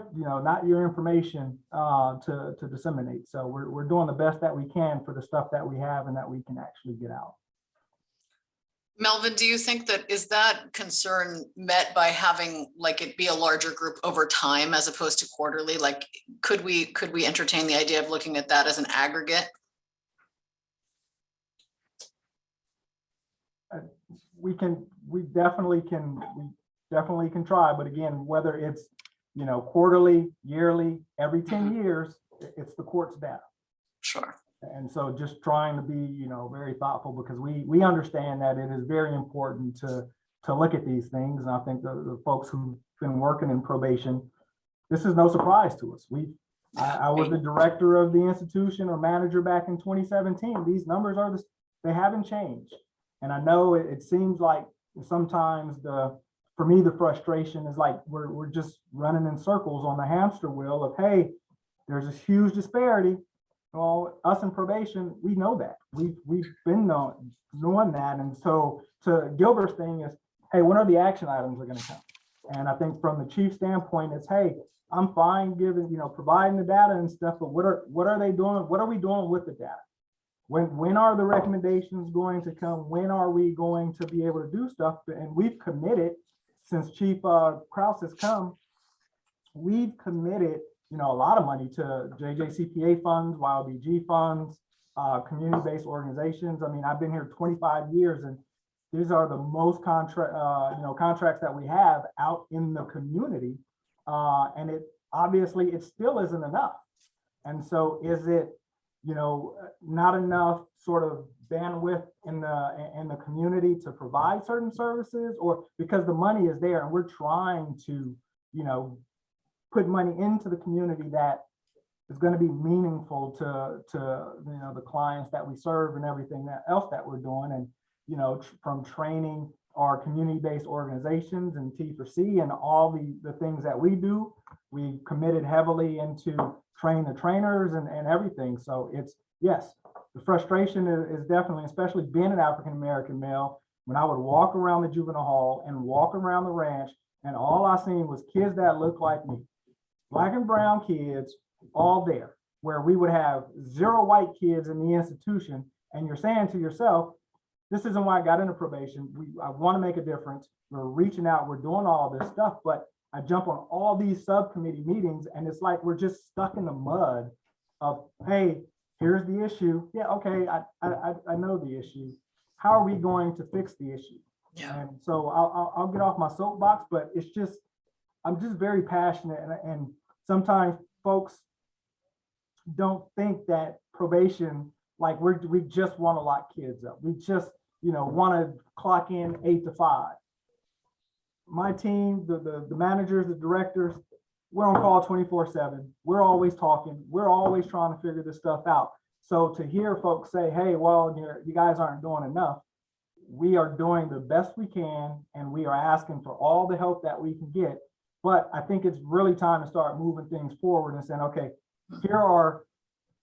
G: information to disseminate. So we're doing the best that we can for the stuff that we have and that we can actually get out.
A: Melvin, do you think is that concern met by having like it be a larger group over time as opposed to quarterly? Like, could we entertain the idea of looking at that as an aggregate?
G: We definitely can try, but again, whether it's, you know, quarterly, yearly, every 10 years, it's the court's data.
A: Sure.
G: And so just trying to be, you know, very thoughtful, because we understand that it is very important to look at these things. And I think the folks who've been working in probation, this is no surprise to us. I was the director of the institution or manager back in 2017. These numbers they haven't changed. And I know it seems like sometimes for me, the frustration is like we're just running in circles on the hamster wheel of, hey, there's this huge disparity. Well, us in probation, we know that. We've been knowing that. And so to Gilbert's thing is, hey, when are the action items are going to come? And I think from the chief standpoint, it's, hey, I'm fine giving, you know, providing the data and stuff, but what are they doing? What are we doing with the data? When are the recommendations going to come? When are we going to be able to do stuff? And we've committed, since Chief Krause has come, we've committed, you know, a lot of money to JJCPA funds, YLBG funds, community-based organizations. I mean, I've been here 25 years, and these are the most contracts that we have out in the community. And it still isn't enough. And so is it, you know, not enough sort of bandwidth in the community to provide certain services, or because the money is there and we're trying to, you know, put money into the community that is going to be meaningful to you know, the clients that we serve and everything else that we're doing. And, you know, from training our community-based organizations and T4C and all the things that we do, we committed heavily into train the trainers and everything. So it's, yes, the frustration is definitely, especially being an African-American male, when I would walk around the juvenile hall and walk around the ranch, and all I seen was kids that looked like me, Black and brown kids, all there, where we would have 0 white kids in the institution. And you're saying to yourself, this isn't why I got into probation. I want to make a difference. We're reaching out, we're doing all this stuff, but I jump on all these subcommittee meetings and it's like we're just stuck in the mud of, hey, here's the issue. Yeah, okay, I know the issue. How are we going to fix the issue? Yeah. And so I'll get off my soapbox, but it's just, I'm just very passionate, and sometimes folks don't think that probation like we just want to lock kids up. We just, want to clock in 8 to 5. My team, the managers, the directors, we're on call 24/7. We're always talking. We're always trying to figure this stuff out. So to hear folks say, hey, well, you guys aren't doing enough. We are doing the best we can, and we are asking for all the help that we can get. But I think it's really time to start moving things forward and saying, okay, here are,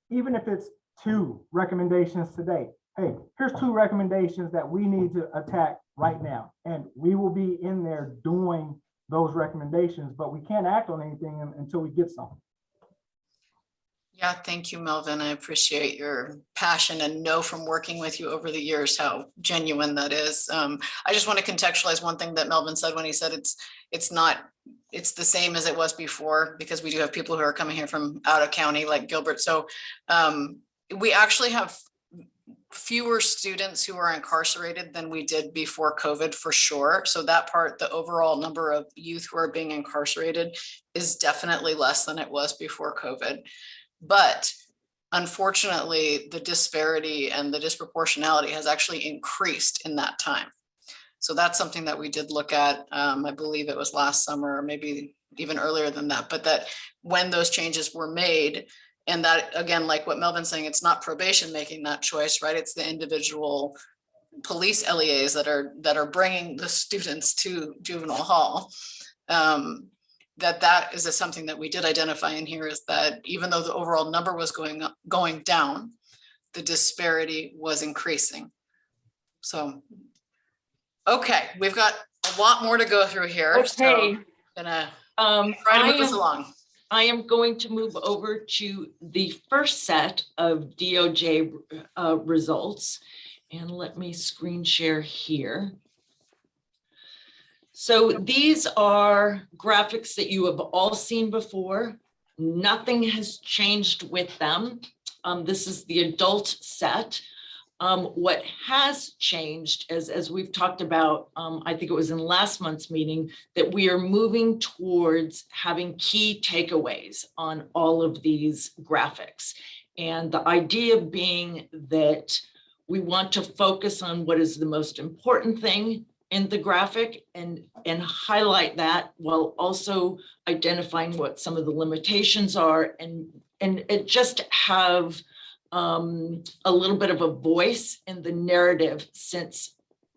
G: even if it's 2 recommendations today, hey, here's 2 recommendations that we need to attack right now. And we will be in there doing those recommendations, but we can't act on anything until we get some.
A: Yeah, thank you, Melvin. I appreciate your passion and know from working with you over the years how genuine that is. I just want to contextualize one thing that Melvin said when he said it's the same as it was before, because we do have people who are coming here from out of county like Gilbert. So we actually have fewer students who are incarcerated than we did before COVID, for sure. So that part, the overall number of youth who are being incarcerated is definitely less than it was before COVID. But unfortunately, the disparity and the disproportionality has actually increased in that time. So that's something that we did look at. I believe it was last summer, or maybe even earlier than that, but that when those changes were made, and that, again, like what Melvin's saying, it's not probation making that choice, right? It's the individual police LEAs that are bringing the students to juvenile hall. That is something that we did identify in here, is that even though the overall number was going down, the disparity was increasing. So, okay, we've got a lot more to go through here.
D: Okay.
A: So gonna try to move us along.
D: I am going to move over to the first set of DOJ results, and let me screen share here. So these are graphics that you have all seen before. Nothing has changed with them. This is the adult set. What has changed, as we've talked about, I think it was in last month's meeting, that we are moving towards having key takeaways on all of these graphics. And the idea being that we want to focus on what is the most important thing in the graphic and highlight that, while also identifying what some of the limitations are, and it just have a little bit of a voice in the narrative, since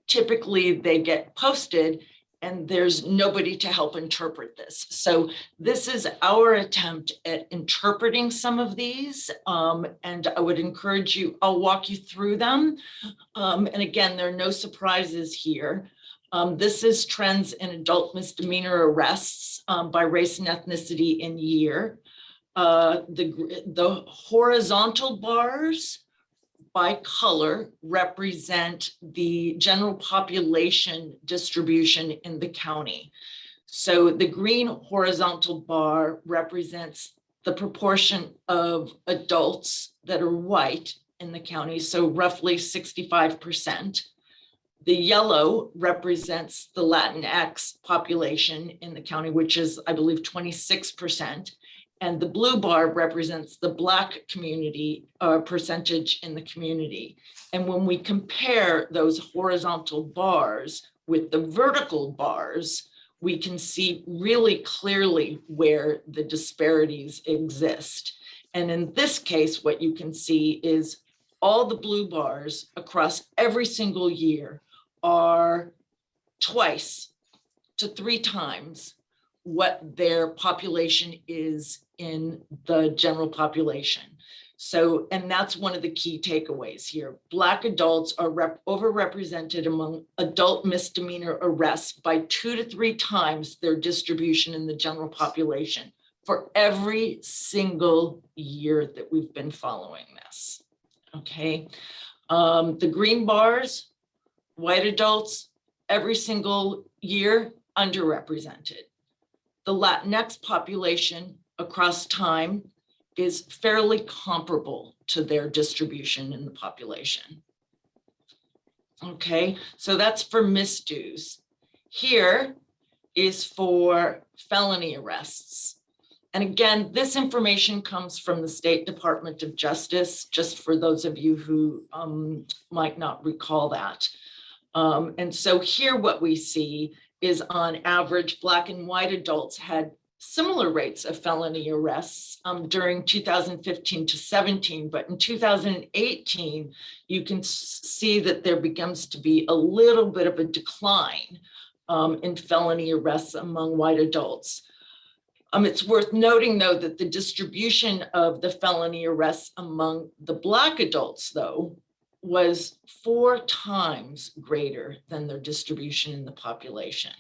D: typically they get posted and there's nobody to help interpret this. So this is our attempt at interpreting some of these, and I would encourage you, I'll walk you through them. And again, there are no surprises here. This is trends in adult misdemeanor arrests by race and ethnicity in year. The horizontal bars by color represent the general population distribution in the county. So the green horizontal bar represents the proportion of adults that are white in the county, so roughly 65%. The yellow represents the Latinx population in the county, which is, I believe, 26%. And the blue bar represents the Black community percentage in the community. And when we compare those horizontal bars with the vertical bars, we can see really clearly where the disparities exist. And in this case, what you can see is all the blue bars across every single year are 2 to 3 times what their population is in the general population. So, and that's one of the key takeaways here. Black adults are overrepresented among adult misdemeanor arrests by 2 to 3 times their distribution in the general population for every single year that we've been following this, okay? The green bars, white adults, every single year underrepresented. The Latinx population across time is fairly comparable to their distribution in the population. Okay, so that's for misdews. Here is for felony arrests. And again, this information comes from the State Department of Justice, just for those of you who might not recall that. And so here what we see is on average, Black and white adults had similar rates of felony arrests during 2015 to 17, but in 2018, you can see that there begins to be a little bit of a decline in felony arrests among white adults. It's worth noting, though, that the distribution of the felony arrests among the Black adults, though, was 4 times greater than their distribution in the population.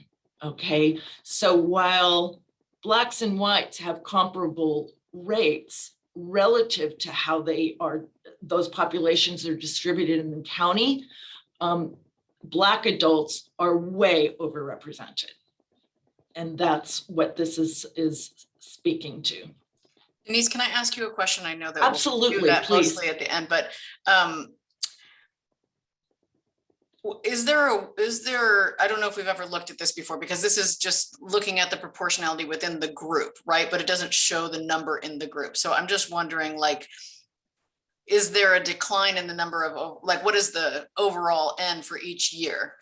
D: Okay, so while Blacks and whites have comparable rates relative to how those populations are distributed in the county, Black adults are way overrepresented. And that's what this is speaking to.
A: Denise, can I ask you a question? I know that
D: Absolutely,
A: we'll do that
D: please.
A: mostly at the end, but is there, I don't know if we've ever looked at this before, because this is just looking at the proportionality within the group, right? But it doesn't show the number in the group. So I'm just wondering, like, is there a decline in the number of, like, what is the overall N for each year?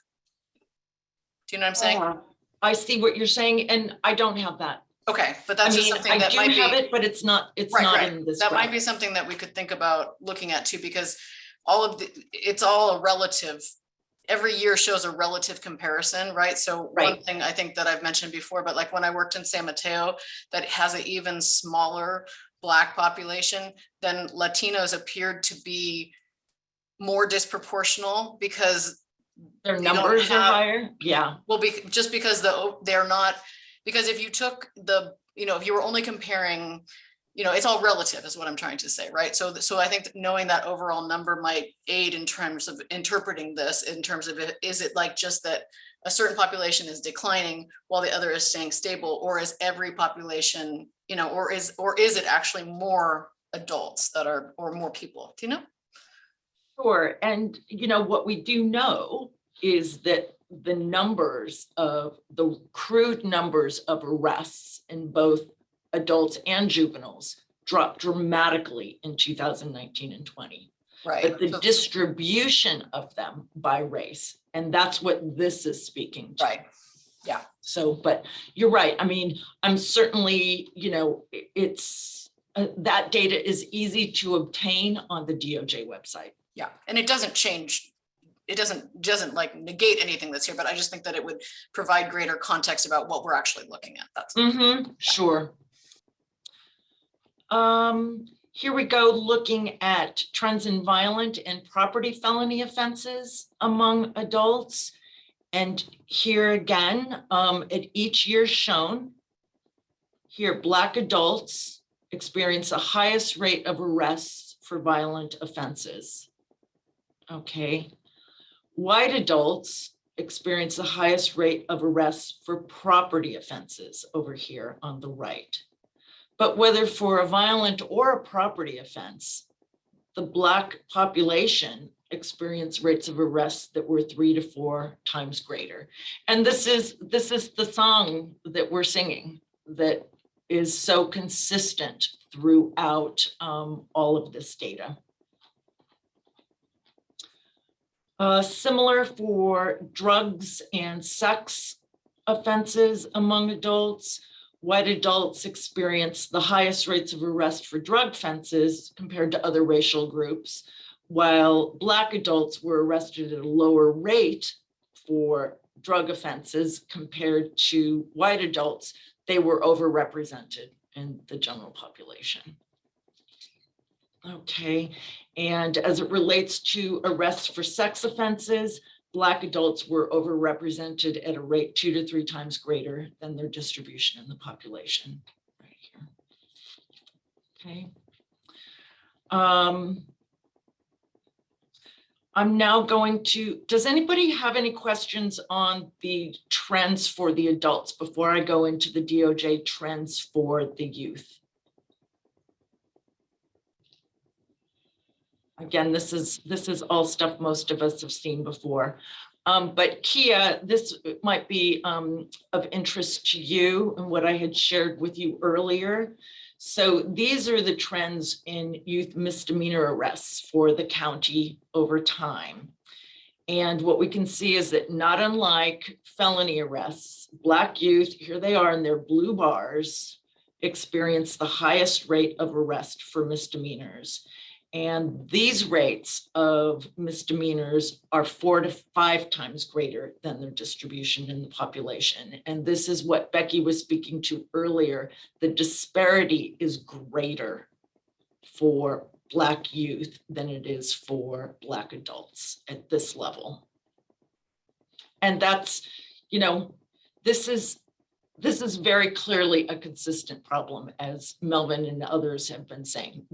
A: Do you know what I'm saying?
D: I see what you're saying, and I don't have that.
A: Okay, but that's just something that might be.
D: I do have it, but it's not in this.
A: That might be something that we could think about looking at too, because it's all a relative. Every year shows a relative comparison, right? So one thing I think that I've mentioned before, but like when I worked in San Mateo, that has an even smaller Black population, then Latinos appeared to be more disproportional because
D: their numbers are higher. Yeah.
A: Well, just because they're not, because if you took if you were only comparing, it's all relative is what I'm trying to say, right? So I think that knowing that overall number might aid in terms of interpreting this, in terms of is it like just that a certain population is declining while the other is staying stable, or is every population, or is it actually more adults that are, or more people, do you know?
D: Sure. And what we do know is that the crude numbers of arrests in both adults and juveniles dropped dramatically in 2019 and 20.
A: Right.
D: But the distribution of them by race, and that's what this is speaking to.
A: Right. Yeah.
D: So, but you're right. I mean, I'm certainly, it's that data is easy to obtain on the DOJ website.
A: Yeah, and it doesn't change. It doesn't like negate anything that's here, but I just think that it would provide greater context about what we're actually looking at. That's
D: sure. Here we go, looking at trends in violent and property felony offenses among adults. And here again, at each year shown, here Black adults experience the highest rate of arrests for violent offenses. Okay. White adults experience the highest rate of arrests for property offenses over here on the right. But whether for a violent or a property offense, the Black population experienced rates of arrests that were 3 to 4 times greater. And this is the song that we're singing that is so consistent throughout all of this data. Similar for drugs and sex offenses among adults, white adults experience the highest rates of arrest for drug offenses compared to other racial groups, while Black adults were arrested at a lower rate for drug offenses compared to white adults. They were overrepresented in the general population. Okay, and as it relates to arrests for sex offenses, Black adults were overrepresented at a rate 2 to 3 times greater than their distribution in the population. Right here. Okay. I'm now going to, does anybody have any questions on the trends for the adults before I go into the DOJ trends for the youth? Again, this is all stuff most of us have seen before. But Kia, this might be of interest to you and what I had shared with you earlier. So these are the trends in youth misdemeanor arrests for the county over time. And what we can see is that not unlike felony arrests, Black youth, here they are in their blue bars, experience the highest rate of arrest for misdemeanors. And these rates of misdemeanors are 4 to 5 times greater than their distribution in the population. And this is what Becky was speaking to earlier. The disparity is greater for Black youth than it is for Black adults at this level. And that's, you know, this is very clearly a consistent problem, as Melvin and others have been saying.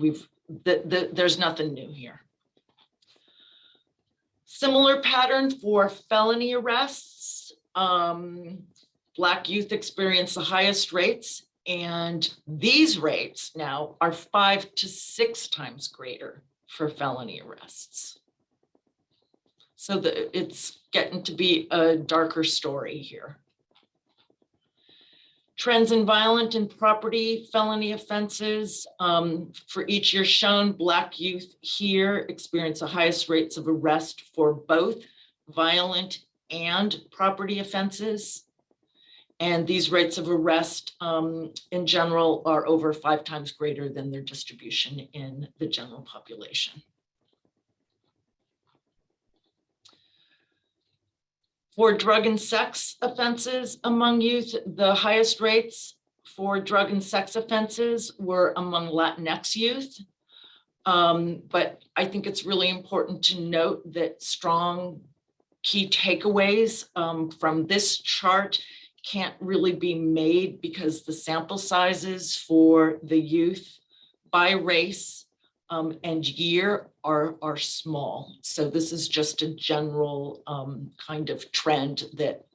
D: There's nothing new here. Similar pattern for felony arrests. Black youth experience the highest rates, and these rates now are 5 to 6 times greater for felony arrests. So it's getting to be a darker story here. Trends in violent and property felony offenses. For each year shown, Black youth here experience the highest rates of arrest for both violent and property offenses. And these rates of arrest in general are over 5 times greater than their distribution in the general population. For drug and sex offenses among youth, the highest rates for drug and sex offenses were among Latinx youth. But I think it's really important to note that strong key takeaways from this chart can't really be made because the sample sizes for the youth by race and year are small. So this is just a general kind of trend that,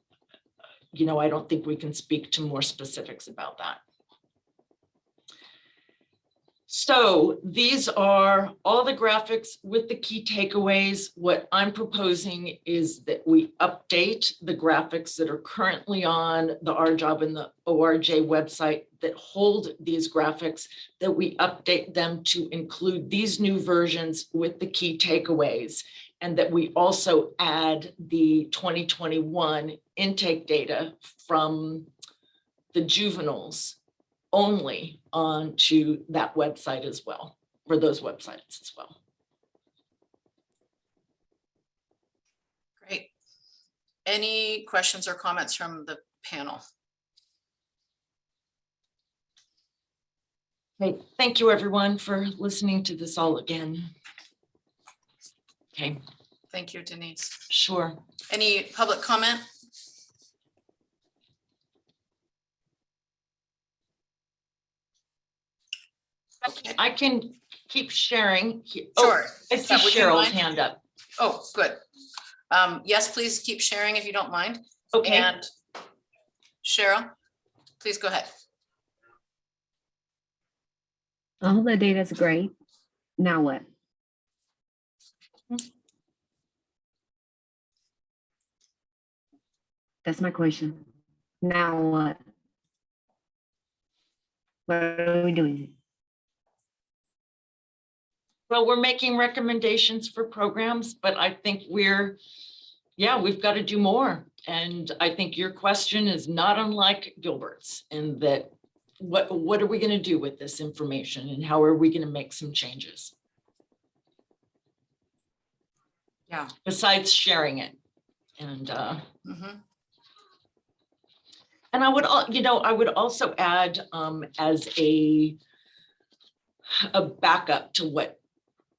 D: you know, I don't think we can speak to more specifics about that. So these are all the graphics with the key takeaways. What I'm proposing is that we update the graphics that are currently on the RJOB and the ORJ website that hold these graphics, that we update them to include these new versions with the key takeaways, and that we also add the 2021 intake data from the juveniles only onto that website as well, or those websites as well.
A: Great. Any questions or comments from the panel?
D: Okay, thank you everyone for listening to this all again. Okay.
A: Thank you, Denise.
D: Sure.
A: Any public comment?
D: Okay. I can keep sharing.
A: Sure.
D: Oh, I see Cheryl's hand up.
A: Oh, good. Yes, please keep sharing if you don't mind.
D: Okay.
A: And Cheryl, please go ahead.
O: All the data is great. Now what? That's my question. Now what? What are we doing?
D: Well, we're making recommendations for programs, but I think we've got to do more. And I think your question is not unlike Gilbert's, in that what are we going to do with this information and how are we going to make some changes?
A: Yeah.
D: Besides sharing it. And and I would also add as a backup to what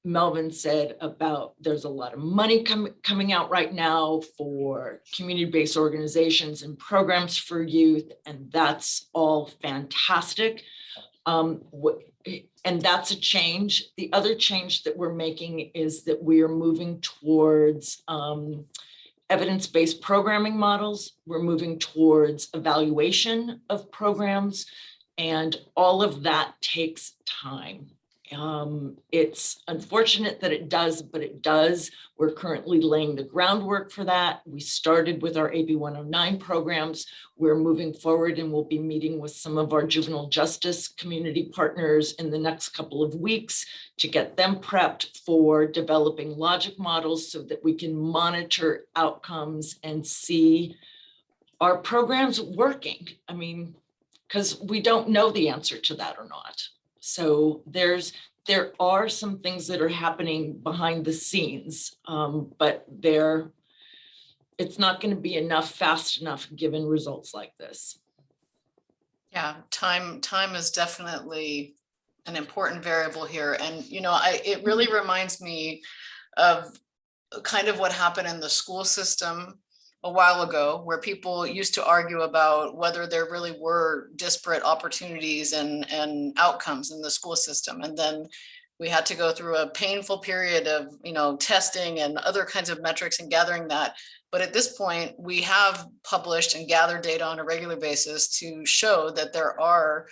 D: Melvin said about there's a lot of money coming out right now for community-based organizations and programs for youth, and that's all fantastic. And that's a change. The other change that we're making is that we are moving towards evidence-based programming models. We're moving towards evaluation of programs, and all of that takes time. It's unfortunate that it does, but it does. We're currently laying the groundwork for that. We started with our AB 109 programs. We're moving forward and we'll be meeting with some of our juvenile justice community partners in the next couple of weeks to get them prepped for developing logic models so that we can monitor outcomes and see our programs working. I mean, because we don't know the answer to that or not. So there are some things that are happening behind the scenes, but it's not going to be enough fast enough given results like this.
A: Yeah, time is definitely an important variable here. And, it really reminds me of kind of what happened in the school system a while ago, where people used to argue about whether there really were disparate opportunities and outcomes in the school system. And then we had to go through a painful period of, testing and other kinds of metrics and gathering that. But at this point, we have published and gathered data on a regular basis to show that there are,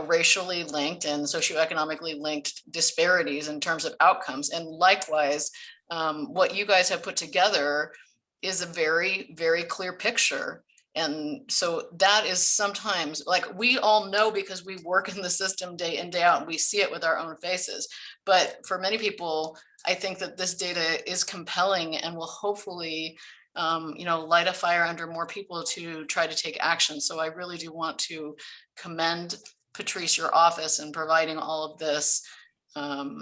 A: racially linked and socioeconomically linked disparities in terms of outcomes. And likewise, what you guys have put together is a very, very clear picture. And so that is sometimes, like, we all know because we work in the system day in, day out, and we see it with our own faces. But for many people, I think that this data is compelling and will hopefully, light a fire under more people to try to take action. So I really do want to commend Patrice, your office, in providing all of this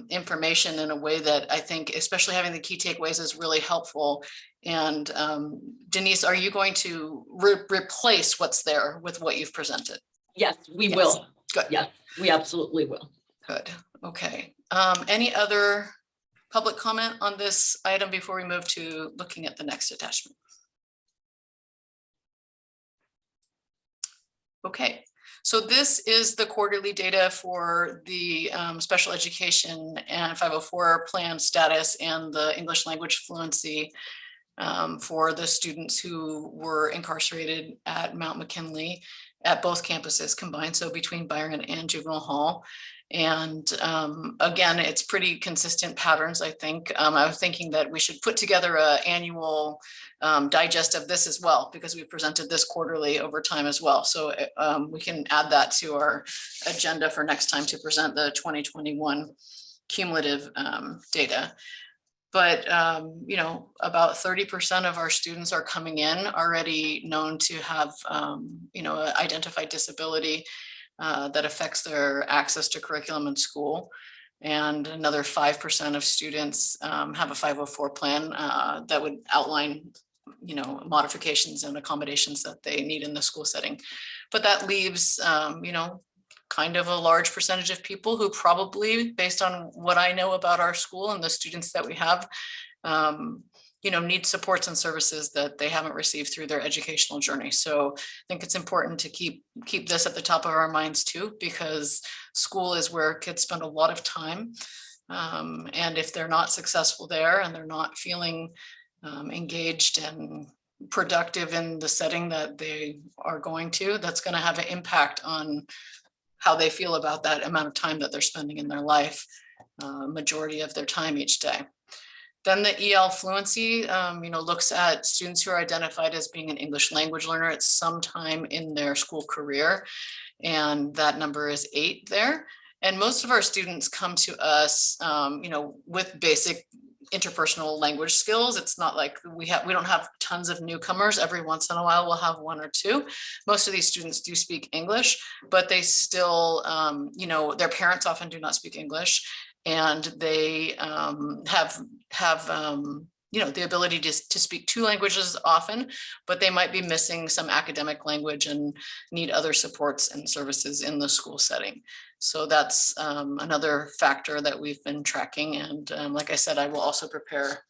A: information in a way that I think, especially having the key takeaways, is really helpful. And Denise, are you going to replace what's there with what you've presented?
D: Yes, we will.
A: Good.
D: Yes, we absolutely will.
A: Good. Okay. Any other public comment on this item before we move to looking at the next attachment? Okay. So this is the quarterly data for the special education and 504 plan status and the English language fluency for the students who were incarcerated at Mount McKinley at both campuses combined, so between Byron and Juvenile Hall. And again, it's pretty consistent patterns, I think. I was thinking that we should put together an annual digest of this as well, because we presented this quarterly over time as well. So we can add that to our agenda for next time to present the 2021 cumulative data. But, about 30% of our students are coming in already known to have, identified disability that affects their access to curriculum in school. And another 5% of students have a 504 plan that would outline, modifications and accommodations that they need in the school setting. But that leaves, kind of a large percentage of people who probably, based on what I know about our school and the students that we have, need supports and services that they haven't received through their educational journey. So I think it's important to keep this at the top of our minds too, because school is where kids spend a lot of time. And if they're not successful there and they're not feeling engaged and productive in the setting that they are going to, that's going to have an impact on how they feel about that amount of time that they're spending in their life, majority of their time each day. Then the EL fluency, looks at students who are identified as being an English language learner at some time in their school career. And that number is 8 there. And most of our students come to us, with basic interpersonal language skills. It's not like we don't have tons of newcomers. Every once in a while we'll have 1 or 2. Most of these students do speak English, but they still, their parents often do not speak English, and they have the ability to speak 2 languages often, but they might be missing some academic language and need other supports and services in the school setting. So that's another factor that we've been tracking. And like I said, I will also prepare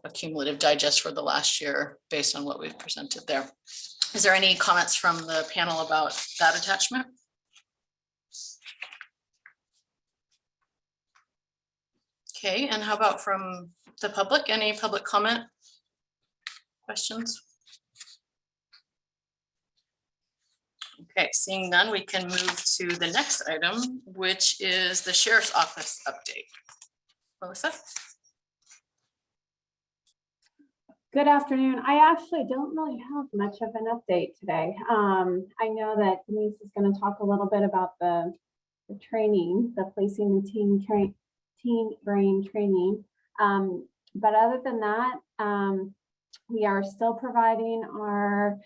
A: a cumulative digest for the last year based on what we've presented there. Is there any comments from the panel about that attachment? Okay, and how about from the public? Any public comment? Questions? Okay, seeing none, we can move to the next item, which is the Sheriff's Office update. Melissa?
I: Good afternoon. I actually don't really have much of an update today. I know that Denise is going to talk a little bit about the training, the placing the teen brain training. But other than that, we are still providing our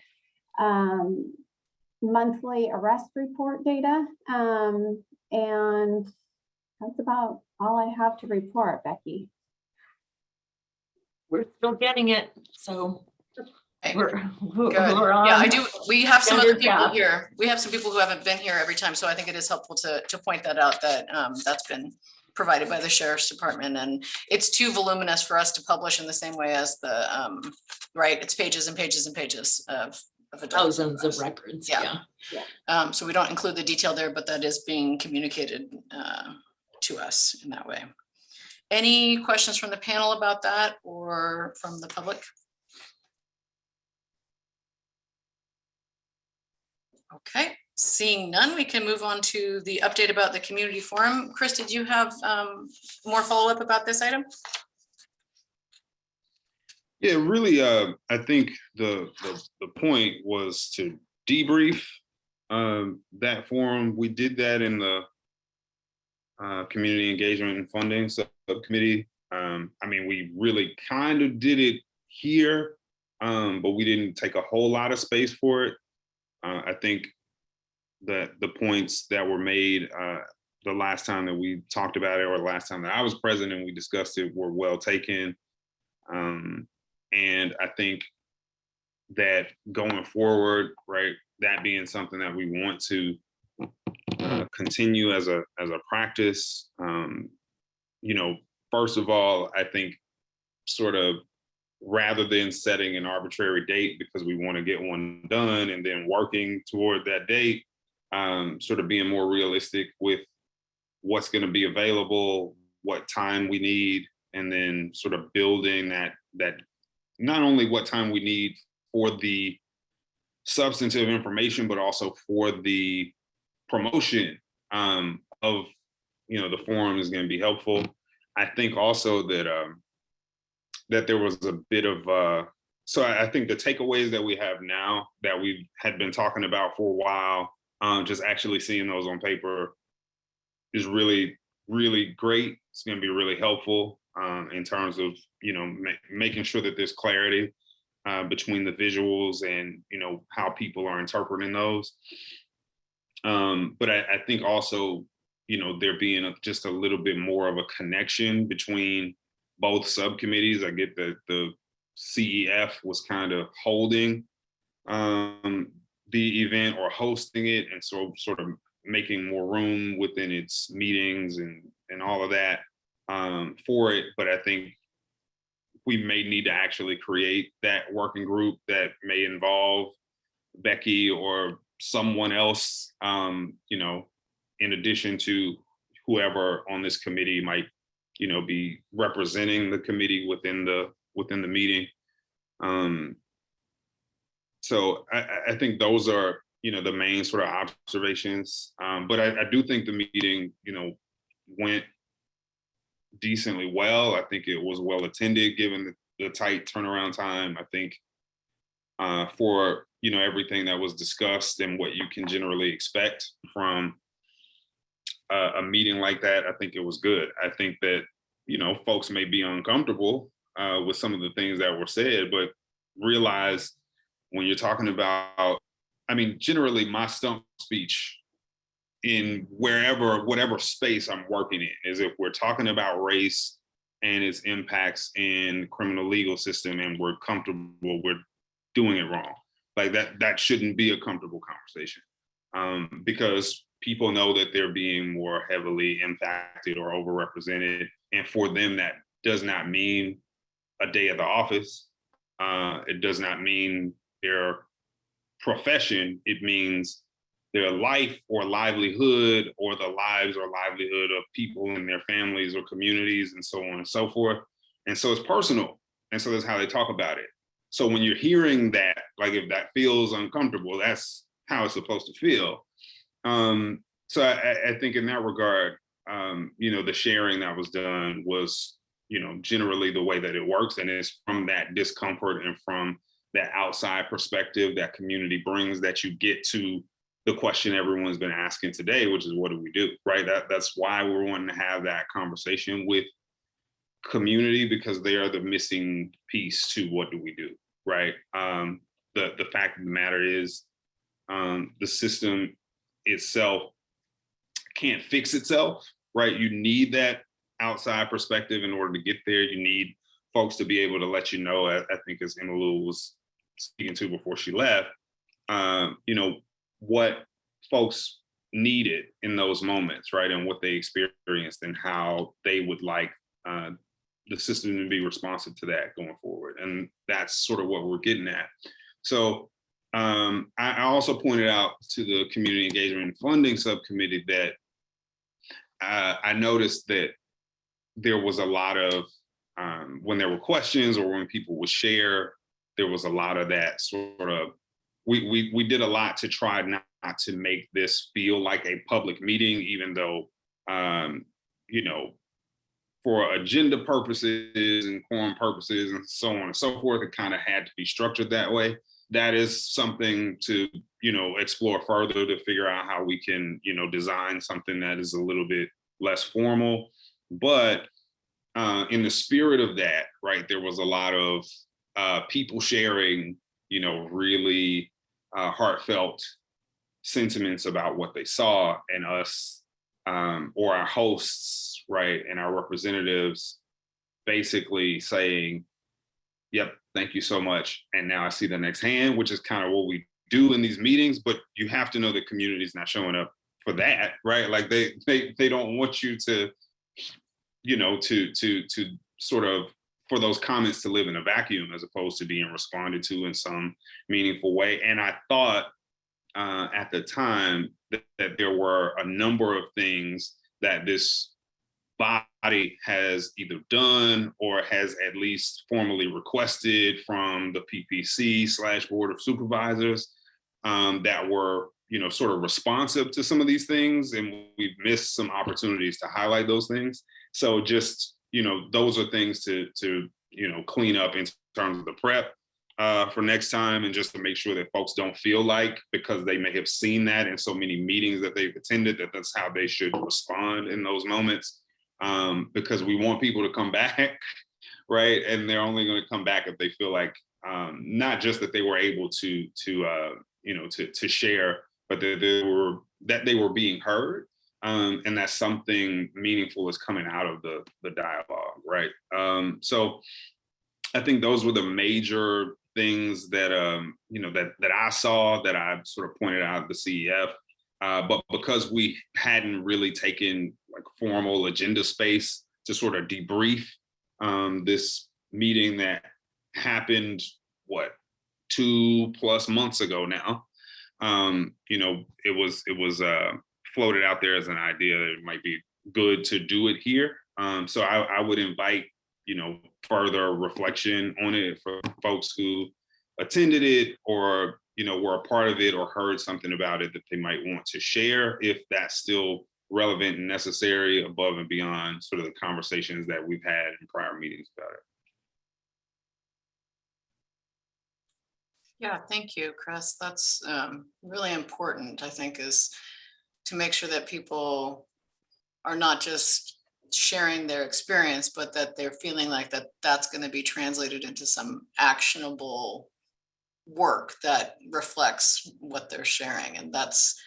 I: monthly arrest report data. And that's about all I have to report, Becky.
D: We're still getting it, so we're
A: Good.
D: on.
A: Yeah, I do. We have some other
D: standard
A: people
D: path.
A: here. We have some people who haven't been here every time, so I think it is helpful to point that out, that that's been provided by the Sheriff's Department, and it's too voluminous for us to publish in the same way as the right. It's pages and pages and pages of
D: Thousands of records.
A: Yeah. So we don't include the detail there, but that is being communicated to us in that way. Any questions from the panel about that or from the public? Okay, seeing none, we can move on to the update about the community forum. Chris, did you have more follow-up about this item?
B: Yeah, really, I think the point was to debrief that forum. We did that in the Community Engagement and Funding Subcommittee. I mean, we really kind of did it here, but we didn't take a whole lot of space for it. I think that the points that were made the last time that we talked about it, or the last time that I was present and we discussed it, were well taken. And I think that going forward, right, that being something that we want to continue as a practice, you know, first of all, I think sort of rather than setting an arbitrary date because we want to get one done and then working toward that date, sort of being more realistic with what's going to be available, what time we need, and then sort of building that not only what time we need for the substantive information, but also for the promotion of, you know, the forum is going to be helpful. I think also that that there was a bit of so I think the takeaways that we have now that we had been talking about for a while, just actually seeing those on paper is really, really great. It's going to be really helpful in terms of, you know, making sure that there's clarity between the visuals and, you know, how people are interpreting those. But I think also, you know, there being just a little bit more of a connection between both subcommittees. I get that the CEF was kind of holding the event or hosting it, and so sort of making more room within its meetings and all of that for it. But I think we may need to actually create that working group that may involve Becky or someone else, you know, in addition to whoever on this committee might, you know, be representing the committee within the meeting. So I think those are, you know, the main sort of observations. But I do think the meeting, you know, went decently well. I think it was well attended given the tight turnaround time. I think for, you know, everything that was discussed and what you can generally expect from a meeting like that, I think it was good. I think that, you know, folks may be uncomfortable with some of the things that were said, but realize when you're talking about, I mean, generally my stump speech in whatever space I'm working in is if we're talking about race and its impacts in the criminal legal system and we're comfortable we're doing it wrong. Like that shouldn't be a comfortable conversation because people know that they're being more heavily impacted or overrepresented. And for them, that does not mean a day at the office. It does not mean their profession. It means their life or livelihood or the lives or livelihood of people in their families or communities and so on and so forth. And so it's personal. And so that's how they talk about it. So when you're hearing that, like if that feels uncomfortable, that's how it's supposed to feel. So I think in that regard, the sharing that was done was, generally the way that it works. And it's from that discomfort and from that outside perspective that community brings that you get to the question everyone's been asking today, which is what do we do, right? That's why we're wanting to have that conversation with community, because they are the missing piece to what do we do, right? The fact of the matter is the system itself can't fix itself, right? You need that outside perspective in order to get there. You need folks to be able to let you know, I think as Emma Lou was speaking to before she left, what folks needed in those moments, right? And what they experienced and how they would like the system to be responsive to that going forward. And that's sort of what we're getting at. So I also pointed out to the Community Engagement and Funding Subcommittee that I noticed that there was a lot of, when there were questions or when people would share, there was a lot of that sort of, we did a lot to try not to make this feel like a public meeting, even though, for agenda purposes and quorum purposes and so on and so forth, it kind of had to be structured that way. That is something to, explore further to figure out how we can, design something that is a little bit less formal. But in the spirit of that, right, there was a lot of people sharing, really heartfelt sentiments about what they saw, and us or our hosts, right, and our representatives basically saying, yep, thank you so much. And now I see the next hand, which is kind of what we do in these meetings, but you have to know the community's not showing up for that, right? Like they don't want you to, to sort of, for those comments to live in a vacuum as opposed to being responded to in some meaningful way. And I thought at the time that there were a number of things that this body has either done or has at least formally requested from the PPC / Board of Supervisors that were, sort of responsive to some of these things. And we've missed some opportunities to highlight those things. So just, those are things to clean up in terms of the prep for next time, and just to make sure that folks don't feel like, because they may have seen that in so many meetings that they've attended, that that's how they should respond in those moments. Because we want people to come back, right? And they're only going to come back if they feel like not just that they were able to share, but that they were being heard, and that something meaningful is coming out of the dialogue, right? So I think those were the major things that that I saw, that I sort of pointed out at the CEF. But because we hadn't really taken like formal agenda space to sort of debrief this meeting that happened, 2+ months ago now, it was floated out there as an idea that it might be good to do it here. So I would invite, further reflection on it for folks who attended it or, were a part of it or heard something about it that they might want to share, if that's still relevant and necessary above and beyond sort of the conversations that we've had in prior meetings about it.
A: Yeah, thank you, Chris. That's really important, I think, is to make sure that people are not just sharing their experience, but that they're feeling like that's going to be translated into some actionable work that reflects what they're sharing. And that's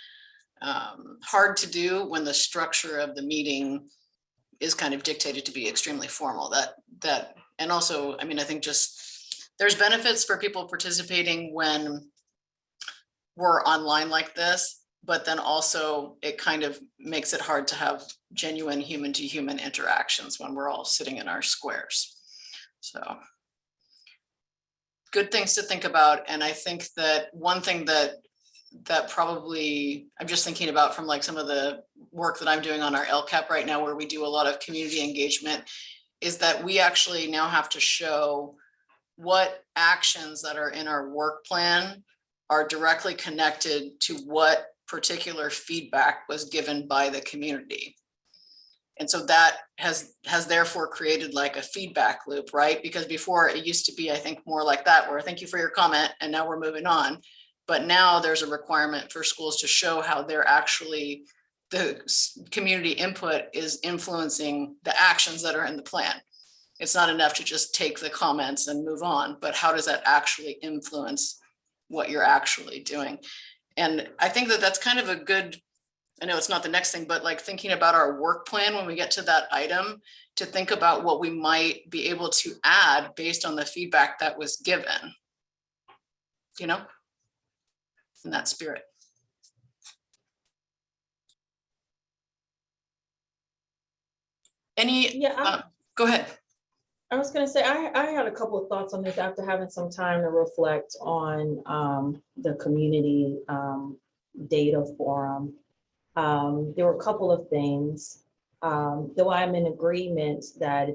A: hard to do when the structure of the meeting is kind of dictated to be extremely formal. And also, I mean, I think just there's benefits for people participating when we're online like this, but then also it kind of makes it hard to have genuine human to human interactions when we're all sitting in our squares. So good things to think about. And I think that one thing that probably I'm just thinking about from like some of the work that I'm doing on our LCAP right now, where we do a lot of community engagement, is that we actually now have to show what actions that are in our work plan are directly connected to what particular feedback was given by the community. And so that has therefore created like a feedback loop, right? Because before it used to be, I think, more like that, where thank you for your comment, and now we're moving on. But now there's a requirement for schools to show how they're actually, the community input is influencing the actions that are in the plan. It's not enough to just take the comments and move on, but how does that actually influence what you're actually doing? And I think that that's kind of a good, I know it's not the next thing, but like thinking about our work plan when we get to that item, to think about what we might be able to add based on the feedback that was given, you know, in that spirit. Any, go ahead.
P: I was going to say, I had a couple of thoughts on this after having some time to reflect on the community data forum. There were a couple of things, though I'm in agreement that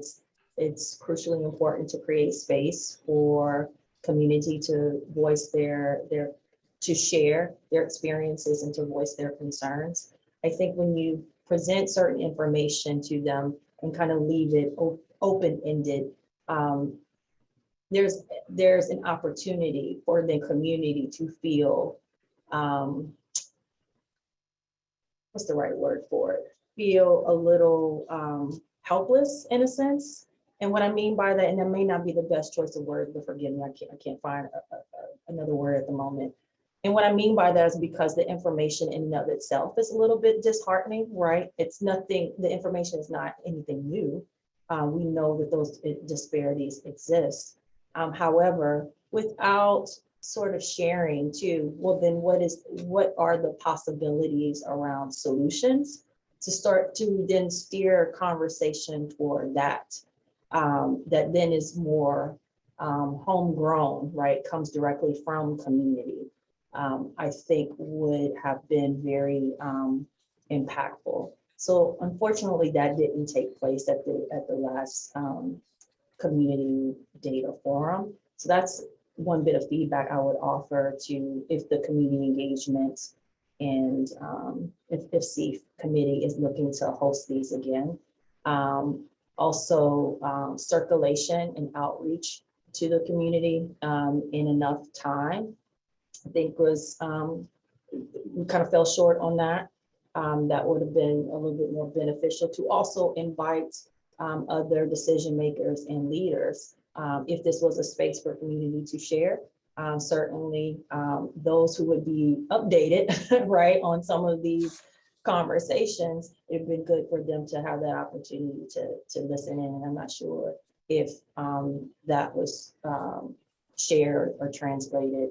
P: it's crucially important to create space for community to voice to share their experiences and to voice their concerns. I think when you present certain information to them and kind of leave it open-ended, there's an opportunity for the community to feel, what's the right word for it? Feel a little helpless in a sense. And what I mean by that, and that may not be the best choice of words, but forgive me, I can't find another word at the moment. And what I mean by that is because the information in and of itself is a little bit disheartening, right? It's nothing, the information is not anything new. We know that those disparities exist. However, without sort of sharing too, well, then what are the possibilities around solutions to start to then steer conversation toward that, that then is more homegrown, right? Comes directly from community. I think would have been very impactful. So unfortunately, that didn't take place at the last community data forum. So that's one bit of feedback I would offer to if the community engagement and if CEF committee is looking to host these again. Also circulation and outreach to the community in enough time, I think was, we kind of fell short on that. That would have been a little bit more beneficial to also invite other decision makers and leaders. If this was a space for community to share, certainly those who would be updated, right, on some of these conversations, it'd been good for them to have that opportunity to listen in. And I'm not sure if that was shared or translated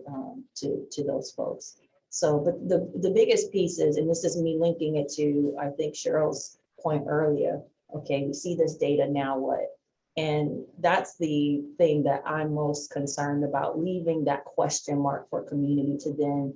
P: to those folks. So, but the biggest piece is, and this is me linking it to, I think Cheryl's point earlier, okay, we see this data, now what? And that's the thing that I'm most concerned about, leaving that question mark for community to then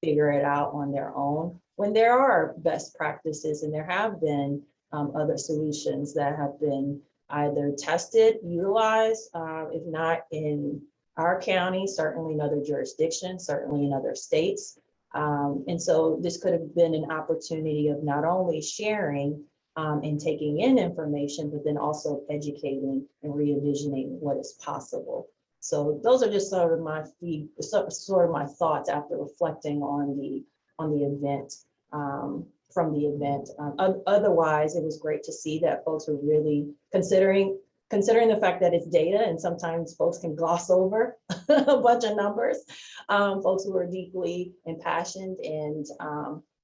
P: figure it out on their own. When there are best practices and there have been other solutions that have been either tested, utilized, if not in our county, certainly in other jurisdictions, certainly in other states. And so this could have been an opportunity of not only sharing and taking in information, but then also educating and re-envisioning what is possible. So those are just sort of my thoughts after reflecting on the event, from the event. Otherwise, it was great to see that folks were really considering the fact that it's data and sometimes folks can gloss over a bunch of numbers. Folks who are deeply impassioned and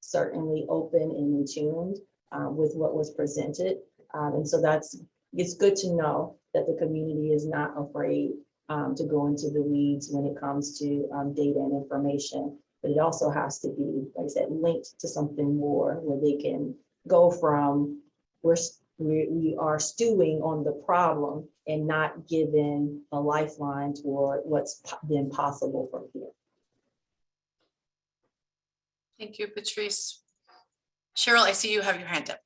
P: certainly open and in tune with what was presented. And so it's good to know that the community is not afraid to go into the weeds when it comes to data and information, but it also has to be, like I said, linked to something more where they can go from we are stewing on the problem and not given a lifeline toward what's been possible from here.
A: Thank you, Patrice. Cheryl, I see you have your hand up.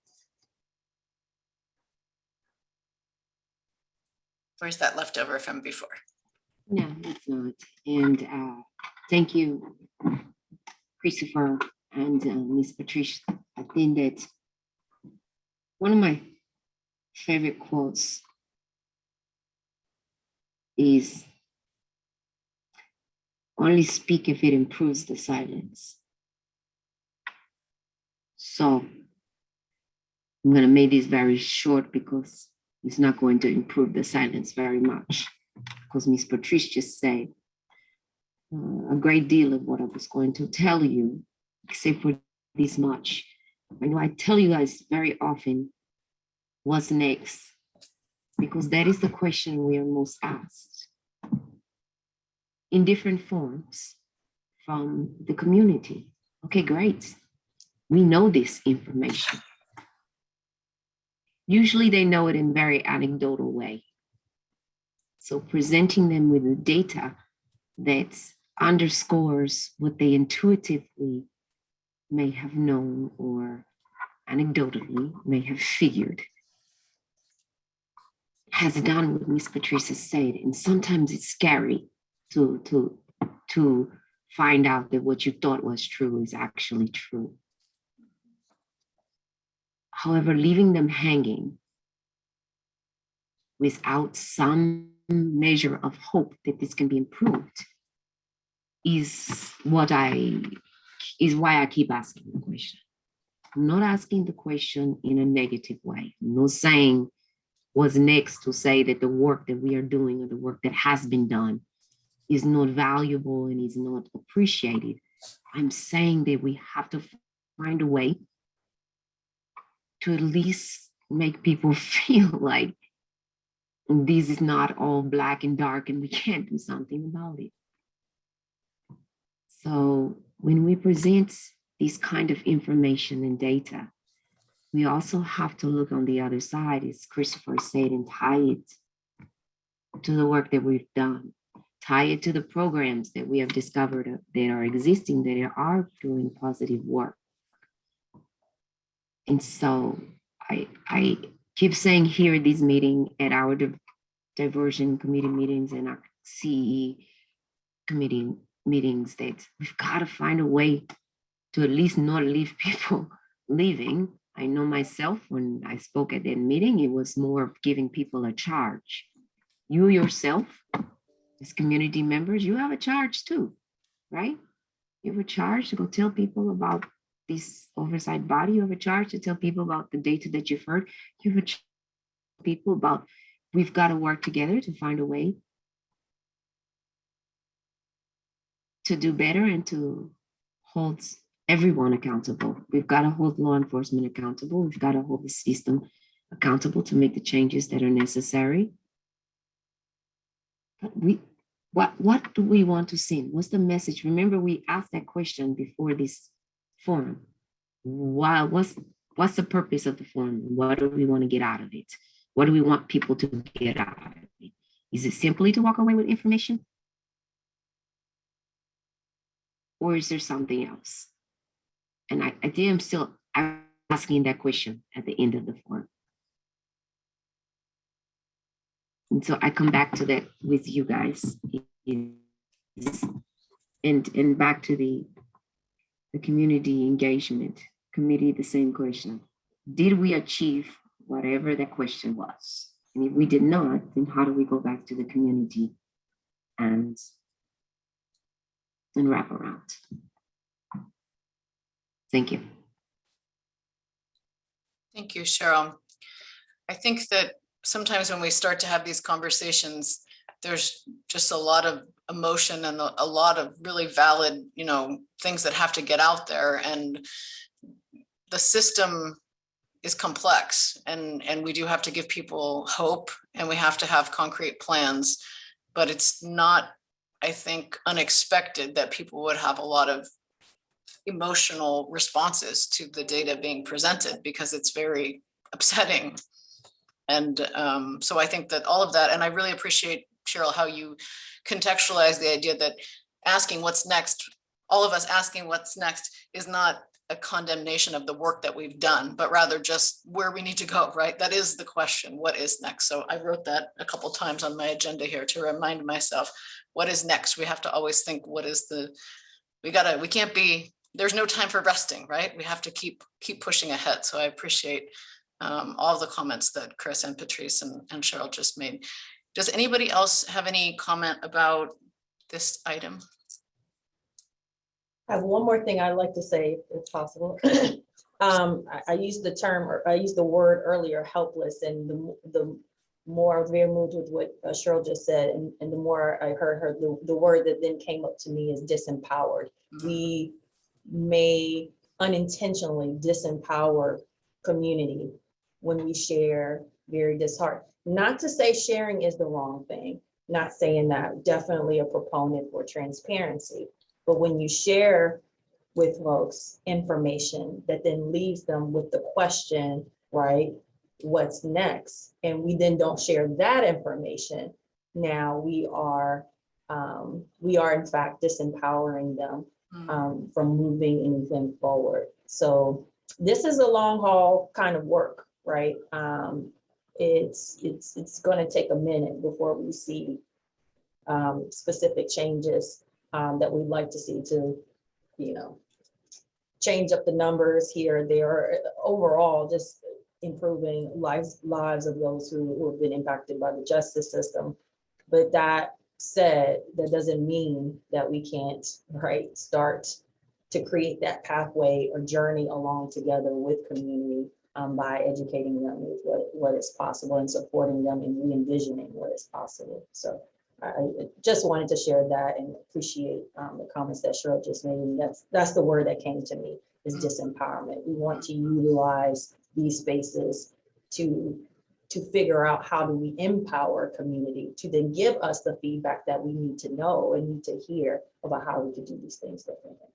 A: Where's that leftover from before?
O: No, it's not. And Thank you, Christopher and Ms. Patricia. I think that one of my favorite quotes is, only speak if it improves the silence. So I'm going to make this very short because it's not going to improve the silence very much, because Ms. Patricia just said a great deal of what I was going to tell you, except for this much. I know I tell you guys very often, what's next? Because that is the question we are most asked in different forms from the community. Okay, great. We know this information. Usually they know it in very anecdotal way. So presenting them with the data that underscores what they intuitively may have known or anecdotally may have figured has done what Ms. Patricia said. And sometimes it's scary to find out that what you thought was true is actually true. However, leaving them hanging without some measure of hope that this can be improved is why I keep asking the question. I'm not asking the question in a negative way. I'm not saying what's next to say that the work that we are doing or the work that has been done is not valuable and is not appreciated. I'm saying that we have to find a way to at least make people feel like this is not all black and dark and we can't do something about it. So when we present this kind of information and data, we also have to look on the other side, as Christopher said, and tie it to the work that we've done, tie it to the programs that we have discovered that are existing, that are doing positive work. And so I keep saying here at this meeting, at our diversion committee meetings and our CE committee meetings, that we've got to find a way to at least not leave people leaving. I know myself, when I spoke at that meeting, it was more of giving people a charge. You yourself, as community members, you have a charge too, right? You have a charge to go tell people about this oversight body. You have a charge to tell people about the data that you've heard. You have a charge to tell people about, we've got to work together to find a way to do better and to hold everyone accountable. We've got to hold law enforcement accountable. We've got to hold the system accountable to make the changes that are necessary. But what do we want to send? What's the message? Remember, we asked that question before this forum. What's the purpose of the forum? What do we want to get out of it? What do we want people to get out of it? Is it simply to walk away with information? Or is there something else? And I think I'm still asking that question at the end of the forum. And so I come back to that with you guys. And back to the community engagement committee, the same question. Did we achieve whatever that question was? And if we did not, then how do we go back to the community and wrap around? Thank you.
A: Thank you, Cheryl. I think that sometimes when we start to have these conversations, there's just a lot of emotion and a lot of really valid, things that have to get out there. And the system is complex, and we do have to give people hope, and we have to have concrete plans, but it's not, I think, unexpected that people would have a lot of emotional responses to the data being presented, because it's very upsetting. And so I think that all of that, and I really appreciate, Cheryl, how you contextualize the idea that asking what's next, all of us asking what's next, is not a condemnation of the work that we've done, but rather just where we need to go, right? That is the question, what is next? So I wrote that a couple times on my agenda here to remind myself, what is next? We have to always think, what is the, we can't be, there's no time for resting, right? We have to keep pushing ahead. So I appreciate all the comments that Chris and Patrice and Cheryl just made. Does anybody else have any comment about this item?
P: I have one more thing I'd like to say, if possible. I used the term, or I used the word earlier, helpless, and the more I was very moved with what Cheryl just said, and the more I heard her, the word that then came up to me is disempowered. We may unintentionally disempower community when we share very disheartened. Not to say sharing is the wrong thing, not saying that, definitely a proponent for transparency. But when you share with folks information that then leaves them with the question, right, what's next? And we then don't share that information. Now we are in fact disempowering them from moving anything forward. So this is a long haul kind of work, right? It's going to take a minute before we see specific changes that we'd like to see to, change up the numbers here, there, overall, just improving lives of those who have been impacted by the justice system. But that said, that doesn't mean that we can't, right, start to create that pathway or journey along together with community by educating them with what is possible and supporting them in re-envisioning what is possible. So I just wanted to share that and appreciate the comments that Cheryl just made. And that's the word that came to me, is disempowerment. We want to utilize these spaces to figure out how do we empower community to then give us the feedback that we need to know and need to hear about how we could do these things differently.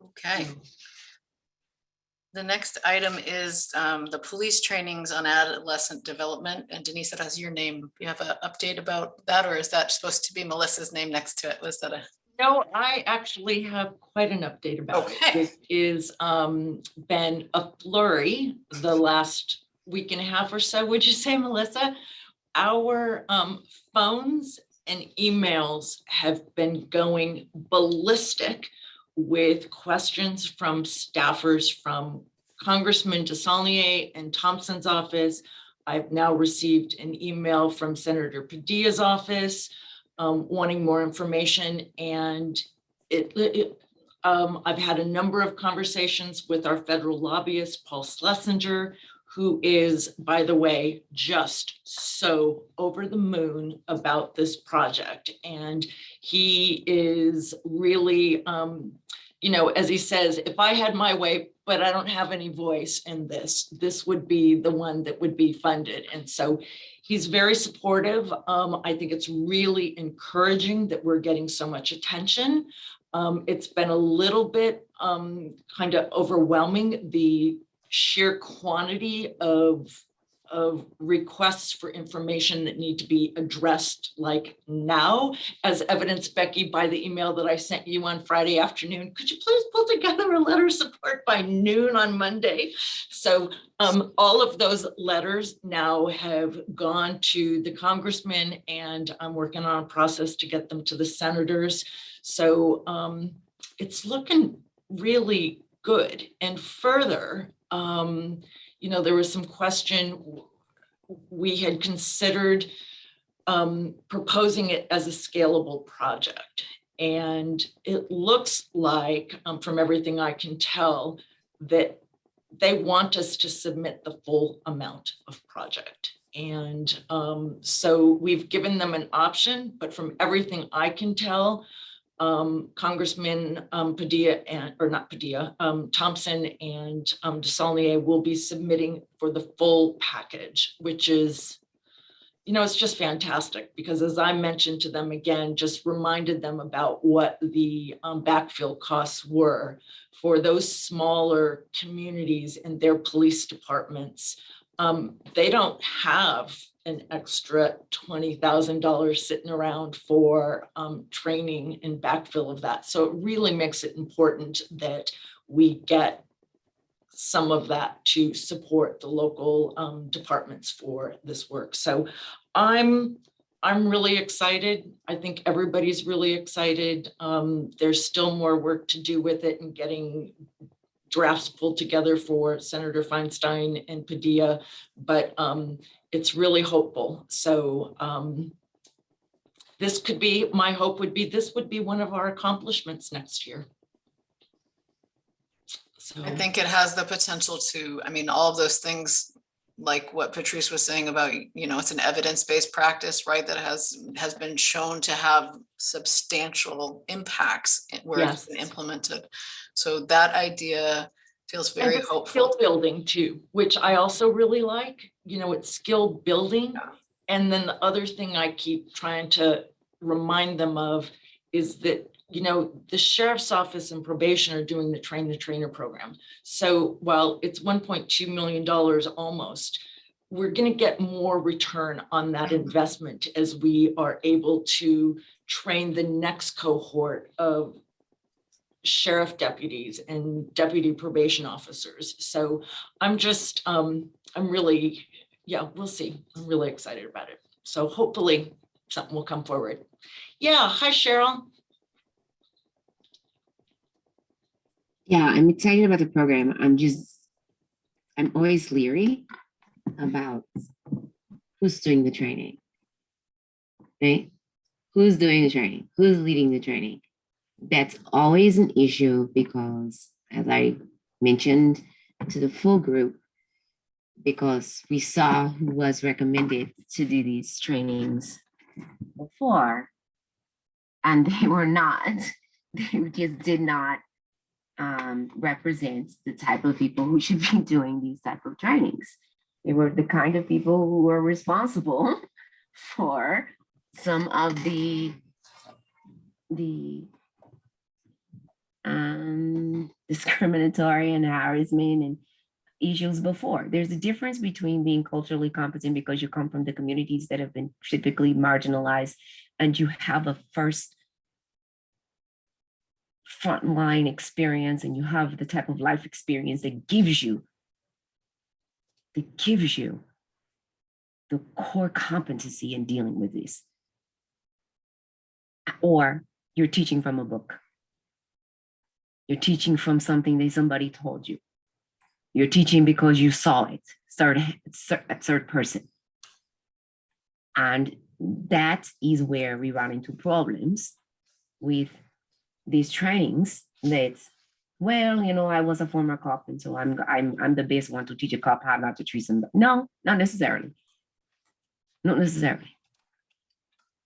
A: Okay. The next item is the police trainings on adolescent development. And Denise, that has your name. You have an update about that, or is that supposed to be Melissa's name next to it? Was that a?
D: No, I actually have quite an update about it. It is been a flurry the last week and a half or so. Would you say, Melissa? Our phones and emails have been going ballistic with questions from staffers from Congressman DeSaulnier and Thompson's office. I've now received an email from Senator Padilla's office wanting more information. And I've had a number of conversations with our federal lobbyist, Paul Schlesinger, who is, by the way, just so over the moon about this project. And he is really, as he says, if I had my way, but I don't have any voice in this would be the one that would be funded. And so he's very supportive. I think it's really encouraging that we're getting so much attention. It's been a little bit kind of overwhelming, the sheer quantity of requests for information that need to be addressed like now, as evidenced, Becky, by the email that I sent you on Friday afternoon. Could you please pull together a letter of support by noon on Monday? So all of those letters now have gone to the congressman, and I'm working on a process to get them to the senators. So it's looking really good. And further, there was some question, we had considered proposing it as a scalable project. And it looks like, from everything I can tell, that they want us to submit the full amount of project. And so we've given them an option, but from everything I can tell, Congressman Thompson and DeSaulnier will be submitting for the full package, which is, it's just fantastic, because as I mentioned to them again, just reminded them about what the backfill costs were for those smaller communities and their police departments. They don't have an extra $20,000 sitting around for training and backfill of that. So it really makes it important that we get some of that to support the local departments for this work. So I'm really excited. I think everybody's really excited. There's still more work to do with it and getting drafts pulled together for Senator Feinstein and Padilla, but it's really hopeful. So this could be, my hope would be, this would be one of our accomplishments next year. So
A: I think it has the potential to, I mean, all of those things, like what Patrice was saying about, you know, it's an evidence-based practice, right? That has been shown to have substantial impacts where it's been implemented. So that idea feels very
D: and
A: hopeful.
D: Skill building too, which I also really like. You know, it's skill building. And then the other thing I keep trying to remind them of is that, you know, the sheriff's office and probation are doing the train the trainer program. So while it's $1.2 million almost, we're going to get more return on that investment as we are able to train the next cohort of sheriff deputies and deputy probation officers. So I'm just, I'm really, yeah, we'll see. I'm really excited about it. So hopefully something will come forward. Yeah, hi Cheryl.
O: Yeah, I'm excited about the program. I'm always leery about who's doing the training, right? Who's doing the training? Who's leading the training? That's always an issue because, as I mentioned to the full group, because we saw who was recommended to do these trainings before, and they were not, they just did not represent the type of people who should be doing these type of trainings. They were the kind of people who were responsible for some of the discriminatory and harassment and issues before. There's a difference between being culturally competent because you come from the communities that have been typically marginalized and you have a first frontline experience and you have the type of life experience that gives you the core competency in dealing with this. Or you're teaching from a book. You're teaching from something that somebody told you. You're teaching because you saw it, third person. And that is where we run into problems with these trainings that, well, you know, I was a former cop, and so I'm the best one to teach a cop how not to treat somebody. No, not necessarily. Not necessarily.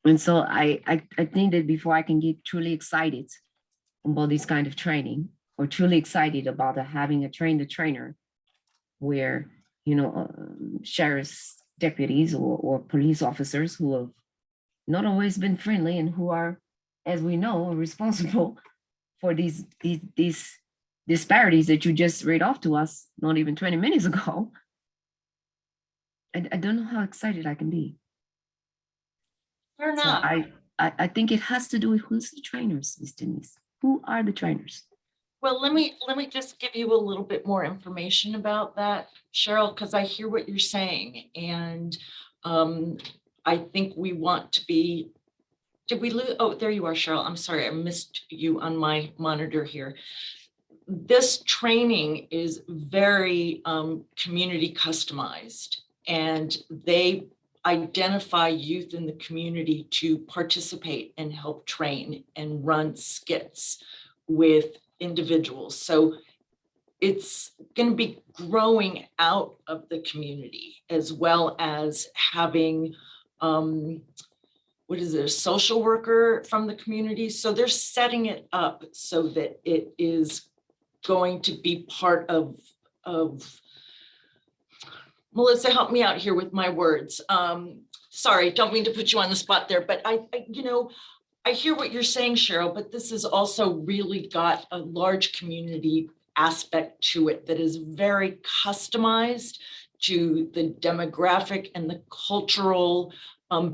O: And so I think that before I can get truly excited about this kind of training, or truly excited about having a train the trainer, where, you know, sheriff's deputies or police officers who have not always been friendly and who are, as we know, responsible for these disparities that you just read off to us not even 20 minutes ago. I don't know how excited I can be.
D: Fair enough.
O: So I think it has to do with who's the trainers, Ms. Denise. Who are the trainers?
D: Well, let me just give you a little bit more information about that, Cheryl, because I hear what you're saying. And I think we want to be, did we lose? Oh, there you are, Cheryl. I'm sorry, I missed you on my monitor here. This training is very community customized, and they identify youth in the community to participate and help train and run skits with individuals. So it's going to be growing out of the community, as well as having what is it, a social worker from the community. So they're setting it up so that it is going to be part of Melissa, help me out here with my words. Sorry, don't mean to put you on the spot there, but I hear what you're saying, Cheryl, but this has also really got a large community aspect to it that is very customized to the demographic and the cultural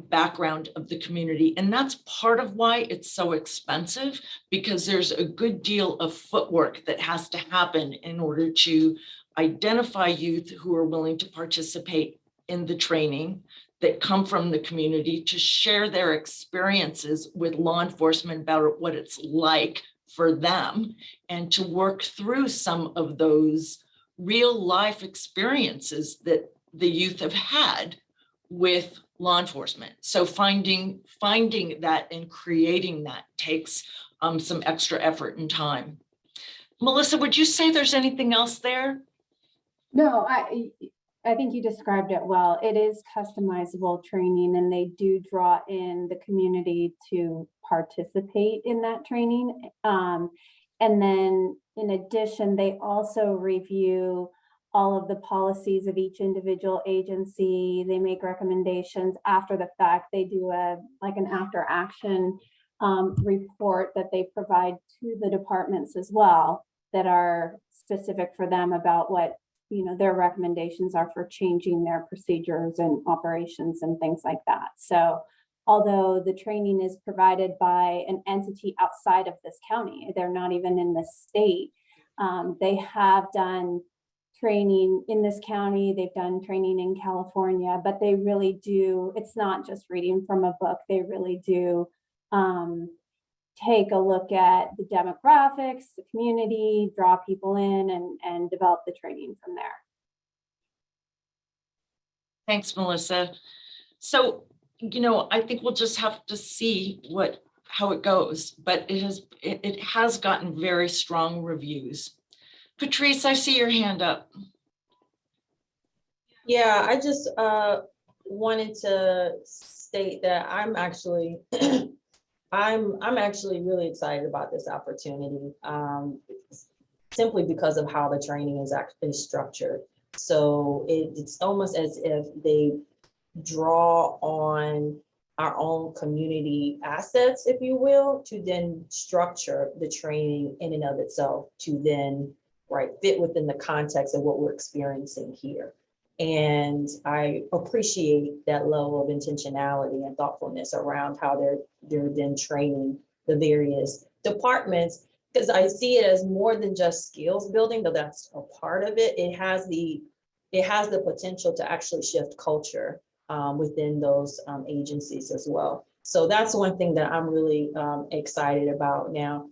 D: background of the community. And that's part of why it's so expensive, because there's a good deal of footwork that has to happen in order to identify youth who are willing to participate in the training, that come from the community, to share their experiences with law enforcement about what it's like for them, and to work through some of those real life experiences that the youth have had with law enforcement. So finding that and creating that takes some extra effort and time. Melissa, would you say there's anything else there?
I: No, I think you described it well. It is customizable training, and they do draw in the community to participate in that training. And then in addition, they also review all of the policies of each individual agency. They make recommendations after the fact. They do an after action report that they provide to the departments as well, that are specific for them about what their recommendations are for changing their procedures and operations and things like that. So although the training is provided by an entity outside of this county, they're not even in this state, they have done training in this county, they've done training in California, but they really do, it's not just reading from a book, they really do take a look at the demographics, the community, draw people in, and develop the training from there.
D: Thanks, Melissa. So, I think we'll just have to see how it goes, but it has gotten very strong reviews. Patrice, I see your hand up.
P: Yeah, I just wanted to state that I'm actually I'm actually really excited about this opportunity, simply because of how the training is actually structured. So it's almost as if they draw on our own community assets, if you will, to then structure the training in and of itself to then fit within the context of what we're experiencing here. And I appreciate that level of intentionality and thoughtfulness around how they're then training the various departments, because I see it as more than just skills building, though that's a part of it. It has the potential to actually shift culture within those agencies as well. So that's one thing that I'm really excited about now.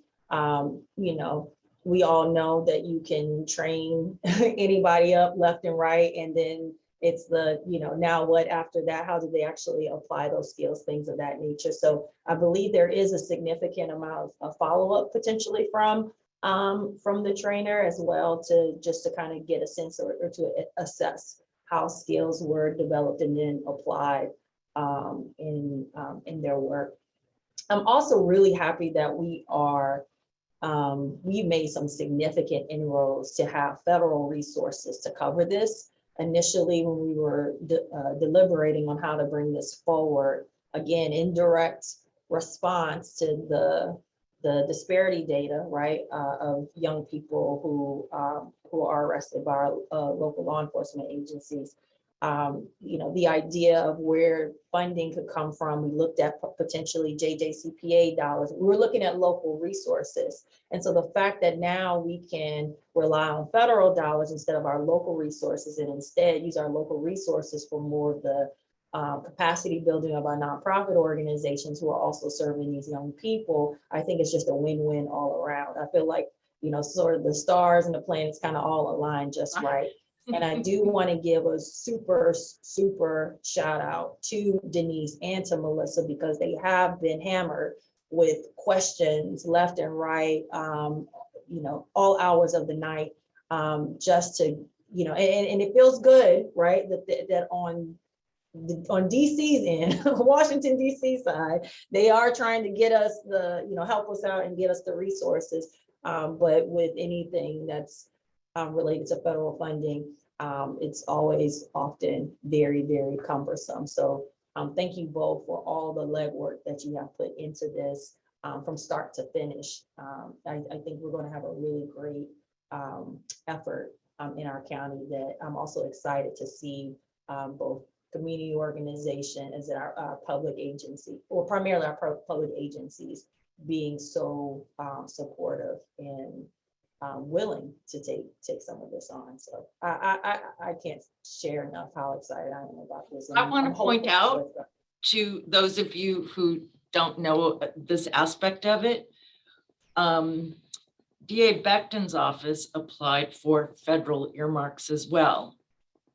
P: We all know that you can train anybody up left and right, and then it's the, now what after that? How do they actually apply those skills, things of that nature? So I believe there is a significant amount of follow-up potentially from the trainer as well, to kind of get a sense or to assess how skills were developed and then applied in their work. I'm also really happy that we've made some significant inroads to have federal resources to cover this. Initially, when we were deliberating on how to bring this forward, again, in direct response to the disparity data, of young people who are arrested by our local law enforcement agencies. The idea of where funding could come from, we looked at potentially JJCPA dollars. We were looking at local resources. And so the fact that now we can rely on federal dollars instead of our local resources, and instead use our local resources for more of the capacity building of our nonprofit organizations who are also serving these young people, I think it's just a win-win all around. I feel like, sort of the stars and the planets kind of all align just right. And I do want to give a super, super shout out to Denise and to Melissa, because they have been hammered with questions left and right, all hours of the night, just to, and it feels good, right? That on DC's end, Washington, DC side, they are trying to get us help us out and get us the resources. But with anything that's related to federal funding, it's always often very, very cumbersome. So thank you both for all the legwork that you have put into this from start to finish. I think we're going to have a really great effort in our county that I'm also excited to see both community organization as in our public agency, or primarily our public agencies being so supportive and willing to take some of this on. So I can't share enough how excited I am about this.
D: I want to point out to those of you who don't know this aspect of it, DA Becton's office applied for federal earmarks as well.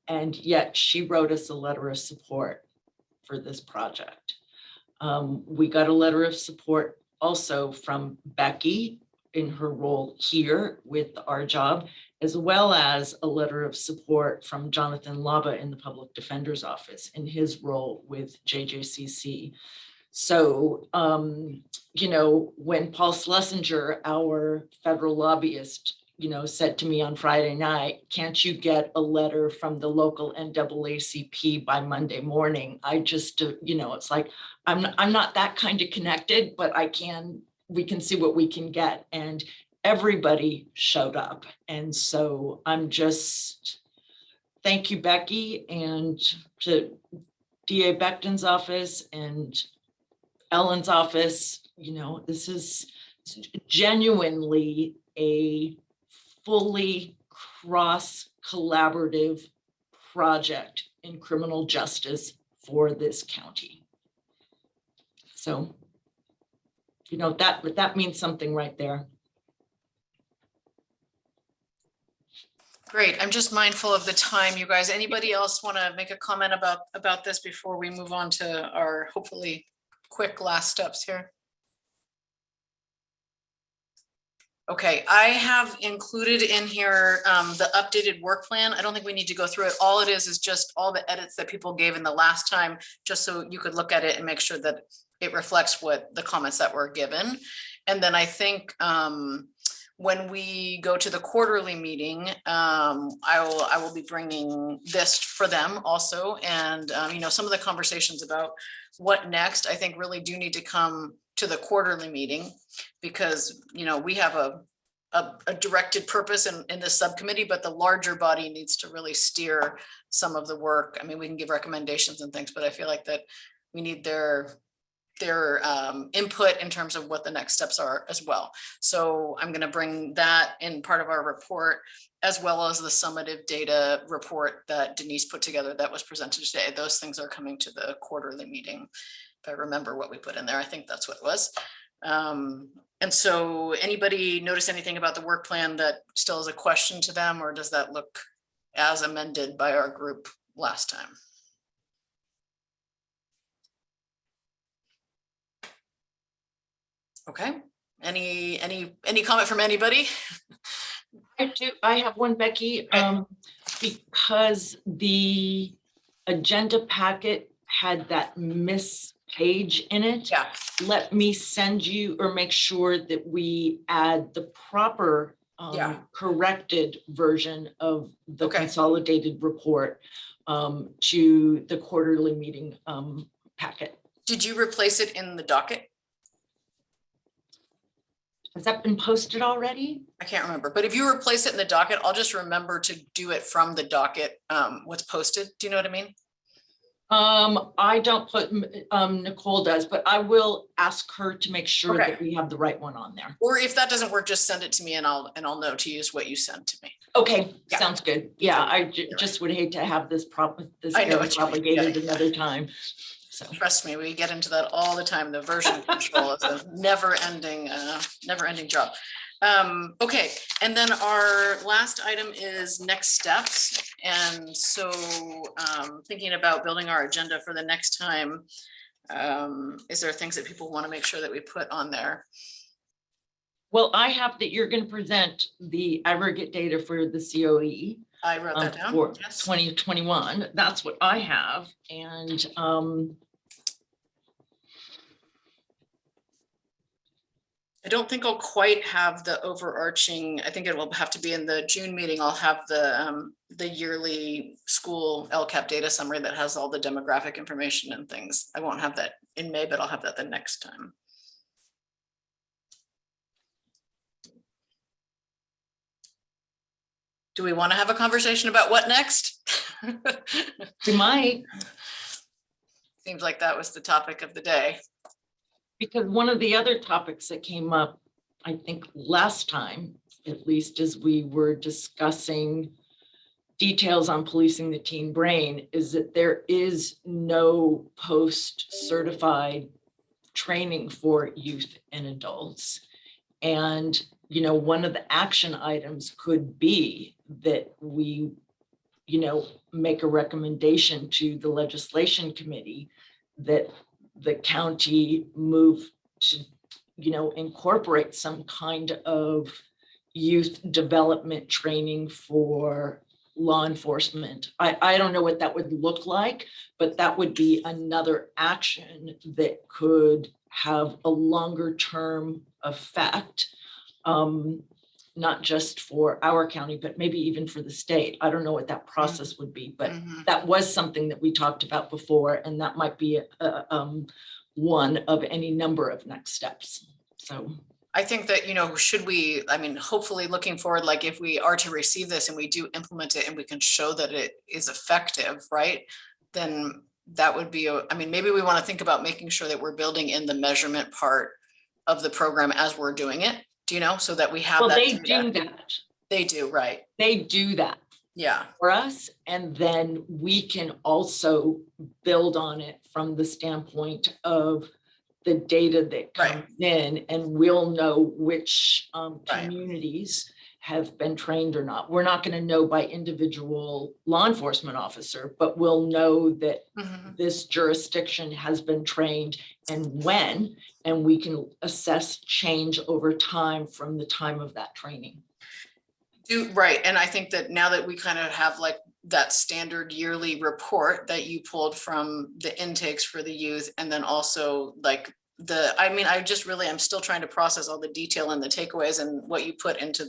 D: And yet she wrote us a letter of support for this project. We got a letter of support also from Becky in her role here with our job, as well as a letter of support from Jonathan Laba in the Public Defender's Office in his role with JJCC. So, you know, when Paul Schlesinger, our federal lobbyist, you know, said to me on Friday night, can't you get a letter from the local NAACP by Monday morning? I just, you know, it's like, I'm not that kind of connected, but we can see what we can get. And everybody showed up. And so I'm just, thank you, Becky, and to DA Becton's office and Ellen's office. You know, this is genuinely a fully cross-collaborative project in criminal justice for this county. So, you know, that means something right there.
A: Great. I'm just mindful of the time, you guys. Anybody else want to make a comment about this before we move on to our hopefully quick last steps here? Okay, I have included in here the updated work plan. I don't think we need to go through it. All it is just all the edits that people gave in the last time, just so you could look at it and make sure that it reflects what the comments that were given. And then I think when we go to the quarterly meeting, I will be bringing this for them also. And you know, some of the conversations about what next, I think really do need to come to the quarterly meeting, because, you know, we have a directed purpose in the subcommittee, but the larger body needs to really steer some of the work. I mean, we can give recommendations and things, but I feel like that we need their input in terms of what the next steps are as well. So I'm going to bring that in part of our report, as well as the summative data report that Denise put together that was presented today. Those things are coming to the quarterly meeting. If I remember what we put in there, I think that's what it was. And so anybody notice anything about the work plan that still is a question to them, or does that look as amended by our group last time? Okay, any comment from anybody?
D: I have one, Becky, because the agenda packet had that miss page in it.
A: Yeah.
D: Let me send you, or make sure that we add the proper corrected version of the consolidated report to the quarterly meeting packet.
A: Did you replace it in the docket?
D: Has that been posted already?
A: I can't remember, but if you replace it in the docket, I'll just remember to do it from the docket, what's posted. Do you know what I mean?
D: I don't put, Nicole does, but I will ask her to make sure that we have the right one on there.
A: Or if that doesn't work, just send it to me and I'll know to use what you sent to me.
D: Okay, sounds good. Yeah, I just would hate to have this propagated another time. So
A: trust me, we get into that all the time. The version control is a never-ending job. Okay, and then our last item is next steps. And so thinking about building our agenda for the next time, is there things that people want to make sure that we put on there?
D: Well, I have that you're going to present the aggregate data for the COE.
A: I wrote that down.
D: For 2021. That's what I have. And
A: I don't think I'll quite have the overarching. I think it will have to be in the June meeting. I'll have the yearly school LCAP data summary that has all the demographic information and things. I won't have that in May, but I'll have that the next time. Do we want to have a conversation about what next?
D: We might,
A: Seems like that was the topic of the day.
D: because one of the other topics that came up, I think last time, at least as we were discussing details on policing the teen brain, is that there is no post-certified training for youth and adults. And, you know, one of the action items could be that we, you know, make a recommendation to the legislation committee that the county move to, you know, incorporate some kind of youth development training for law enforcement. I don't know what that would look like, but that would be another action that could have a longer term effect. Not just for our county, but maybe even for the state. I don't know what that process would be, but that was something that we talked about before, and that might be one of any number of next steps. So
A: I think that, you know, should we, I mean, hopefully looking forward, like if we are to receive this and we do implement it and we can show that it is effective, right? Then that would be, I mean, maybe we want to think about making sure that we're building in the measurement part of the program as we're doing it. Do you know, so that we have
D: well,
A: that
D: they
A: data.
D: do that.
A: They do, right?
D: They do that
A: Yeah.
D: for us, and then we can also build on it from the standpoint of the data that comes in, and we'll know which communities have been trained or not. We're not going to know by individual law enforcement officer, but we'll know that this jurisdiction has been trained and when, and we can assess change over time from the time of that training.
A: Right, and I think that now that we kind of have like that standard yearly report that you pulled from the intakes for the youth, and then also like I'm still trying to process all the detail and the takeaways and what you put into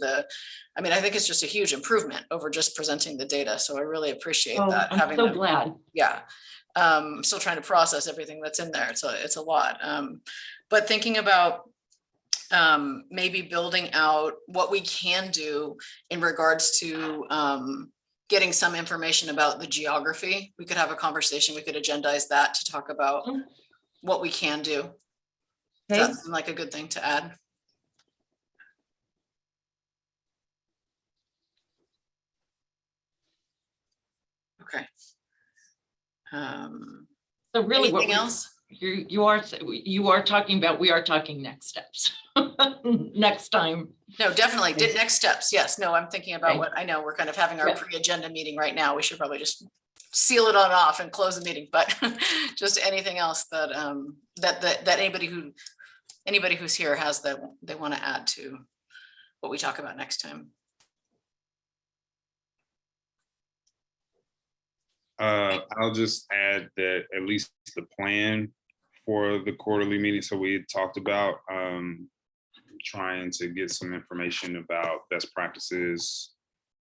A: I think it's just a huge improvement over just presenting the data. So I really appreciate that.
D: I'm so glad.
A: Yeah. I'm still trying to process everything that's in there. It's a lot. But thinking about maybe building out what we can do in regards to getting some information about the geography. We could have a conversation. We could agendize that to talk about what we can do.
D: Okay.
A: Does that seem like a good thing to add? Okay.
D: So really,
A: anything else?
D: You are talking about, we are talking next steps next time.
A: No, definitely. Next steps. Yes. No, I'm thinking about
D: Okay.
A: what I know. We're kind of having our pre-agenda meeting right now. We should probably just seal it on off and close the meeting, but just anything else that that anybody who's here has that they want to add to what we talk about next time.
B: I'll just add that at least the plan for the quarterly meeting. So we had talked about trying to get some information about best practices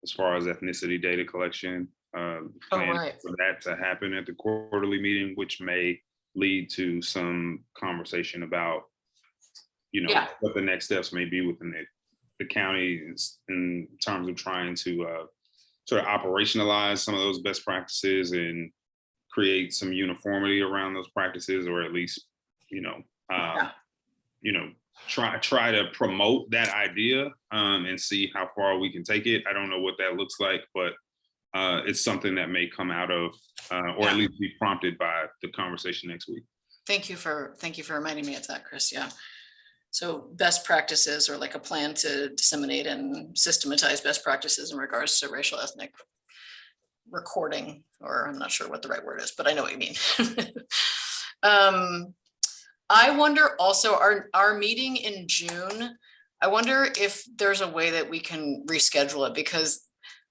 B: as far as ethnicity data collection. Plan for that to happen at the quarterly meeting, which may lead to some conversation about, you know, what the next steps may be within the county in terms of trying to sort of operationalize some of those best practices and create some uniformity around those practices, or at least, try to promote that idea and see how far we can take it. I don't know what that looks like, but it's something that may come out of, or at least be prompted by the conversation next week.
A: Thank you for reminding me of that, Chris. Yeah. So best practices, or like a plan to disseminate and systematize best practices in regards to racial ethnic recording, or I'm not sure what the right word is, but I know what you mean. I wonder also, our meeting in June, I wonder if there's a way that we can reschedule it, because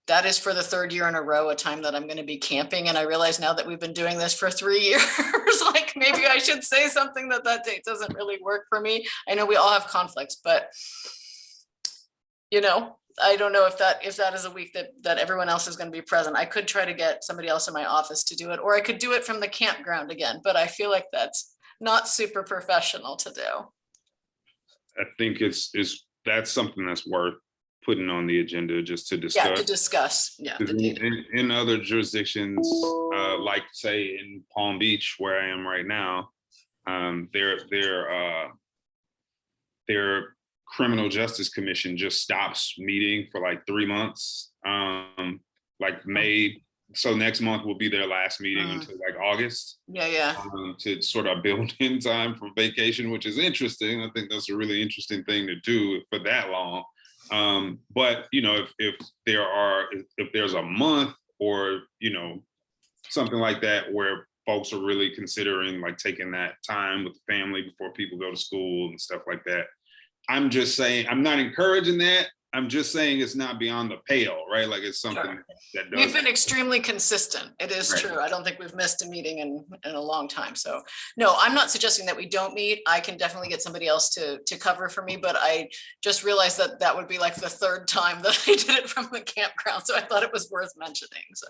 A: that is for the third year in a row, a time that I'm going to be camping. And I realize now that we've been doing this for 3 years, like maybe I should say something that date doesn't really work for me. I know we all have conflicts, but I don't know if that is a week that everyone else is going to be present. I could try to get somebody else in my office to do it, or I could do it from the campground again, but I feel like that's not super professional to do.
B: I think that's something that's worth putting on the agenda just to
A: Yeah, to
B: discuss.
A: discuss, yeah. the data.
B: In other jurisdictions, like say in Palm Beach, where I am right now, their criminal justice commission just stops meeting for like 3 months. Like May, so next month will be their last meeting until like August.
A: Yeah.
B: To sort of build in time for vacation, which is interesting. I think that's a really interesting thing to do for that long. But you know, if there's a month or something like that where folks are really considering like taking that time with the family before people go to school and stuff like that, I'm just saying, I'm not encouraging that. I'm just saying it's not beyond the pale, right? Like it's something that does.
A: We've been extremely consistent. It is
B: Right.
A: true. I don't think we've missed a meeting in a long time. So no, I'm not suggesting that we don't meet. I can definitely get somebody else to cover for me, but I just realized that that would be like the 3rd time that I did it from the campground. So I thought it was worth mentioning. So.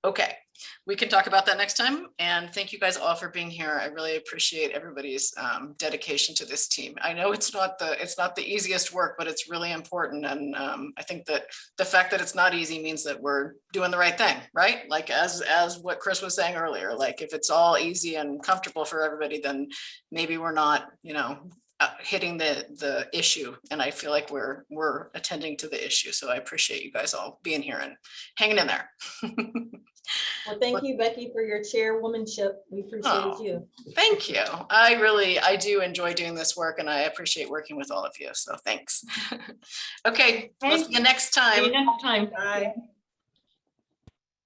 A: Okay, we can talk about that next time. And thank you guys all for being here. I really appreciate everybody's dedication to this team. I know it's not the easiest work, but it's really important. And I think that the fact that it's not easy means that we're doing the right thing, right? Like as what Chris was saying earlier, like if it's all easy and comfortable for everybody, then maybe we're not, hitting the issue. And I feel like we're attending to the issue. So I appreciate you guys all being here and hanging in there.
P: Well, thank you, Becky, for your chairwomanship. We appreciate you.
A: Thank you. I do enjoy doing this work and I appreciate working with all of you. So thanks. Okay, we'll see you next time.
D: See you next time.
P: Bye.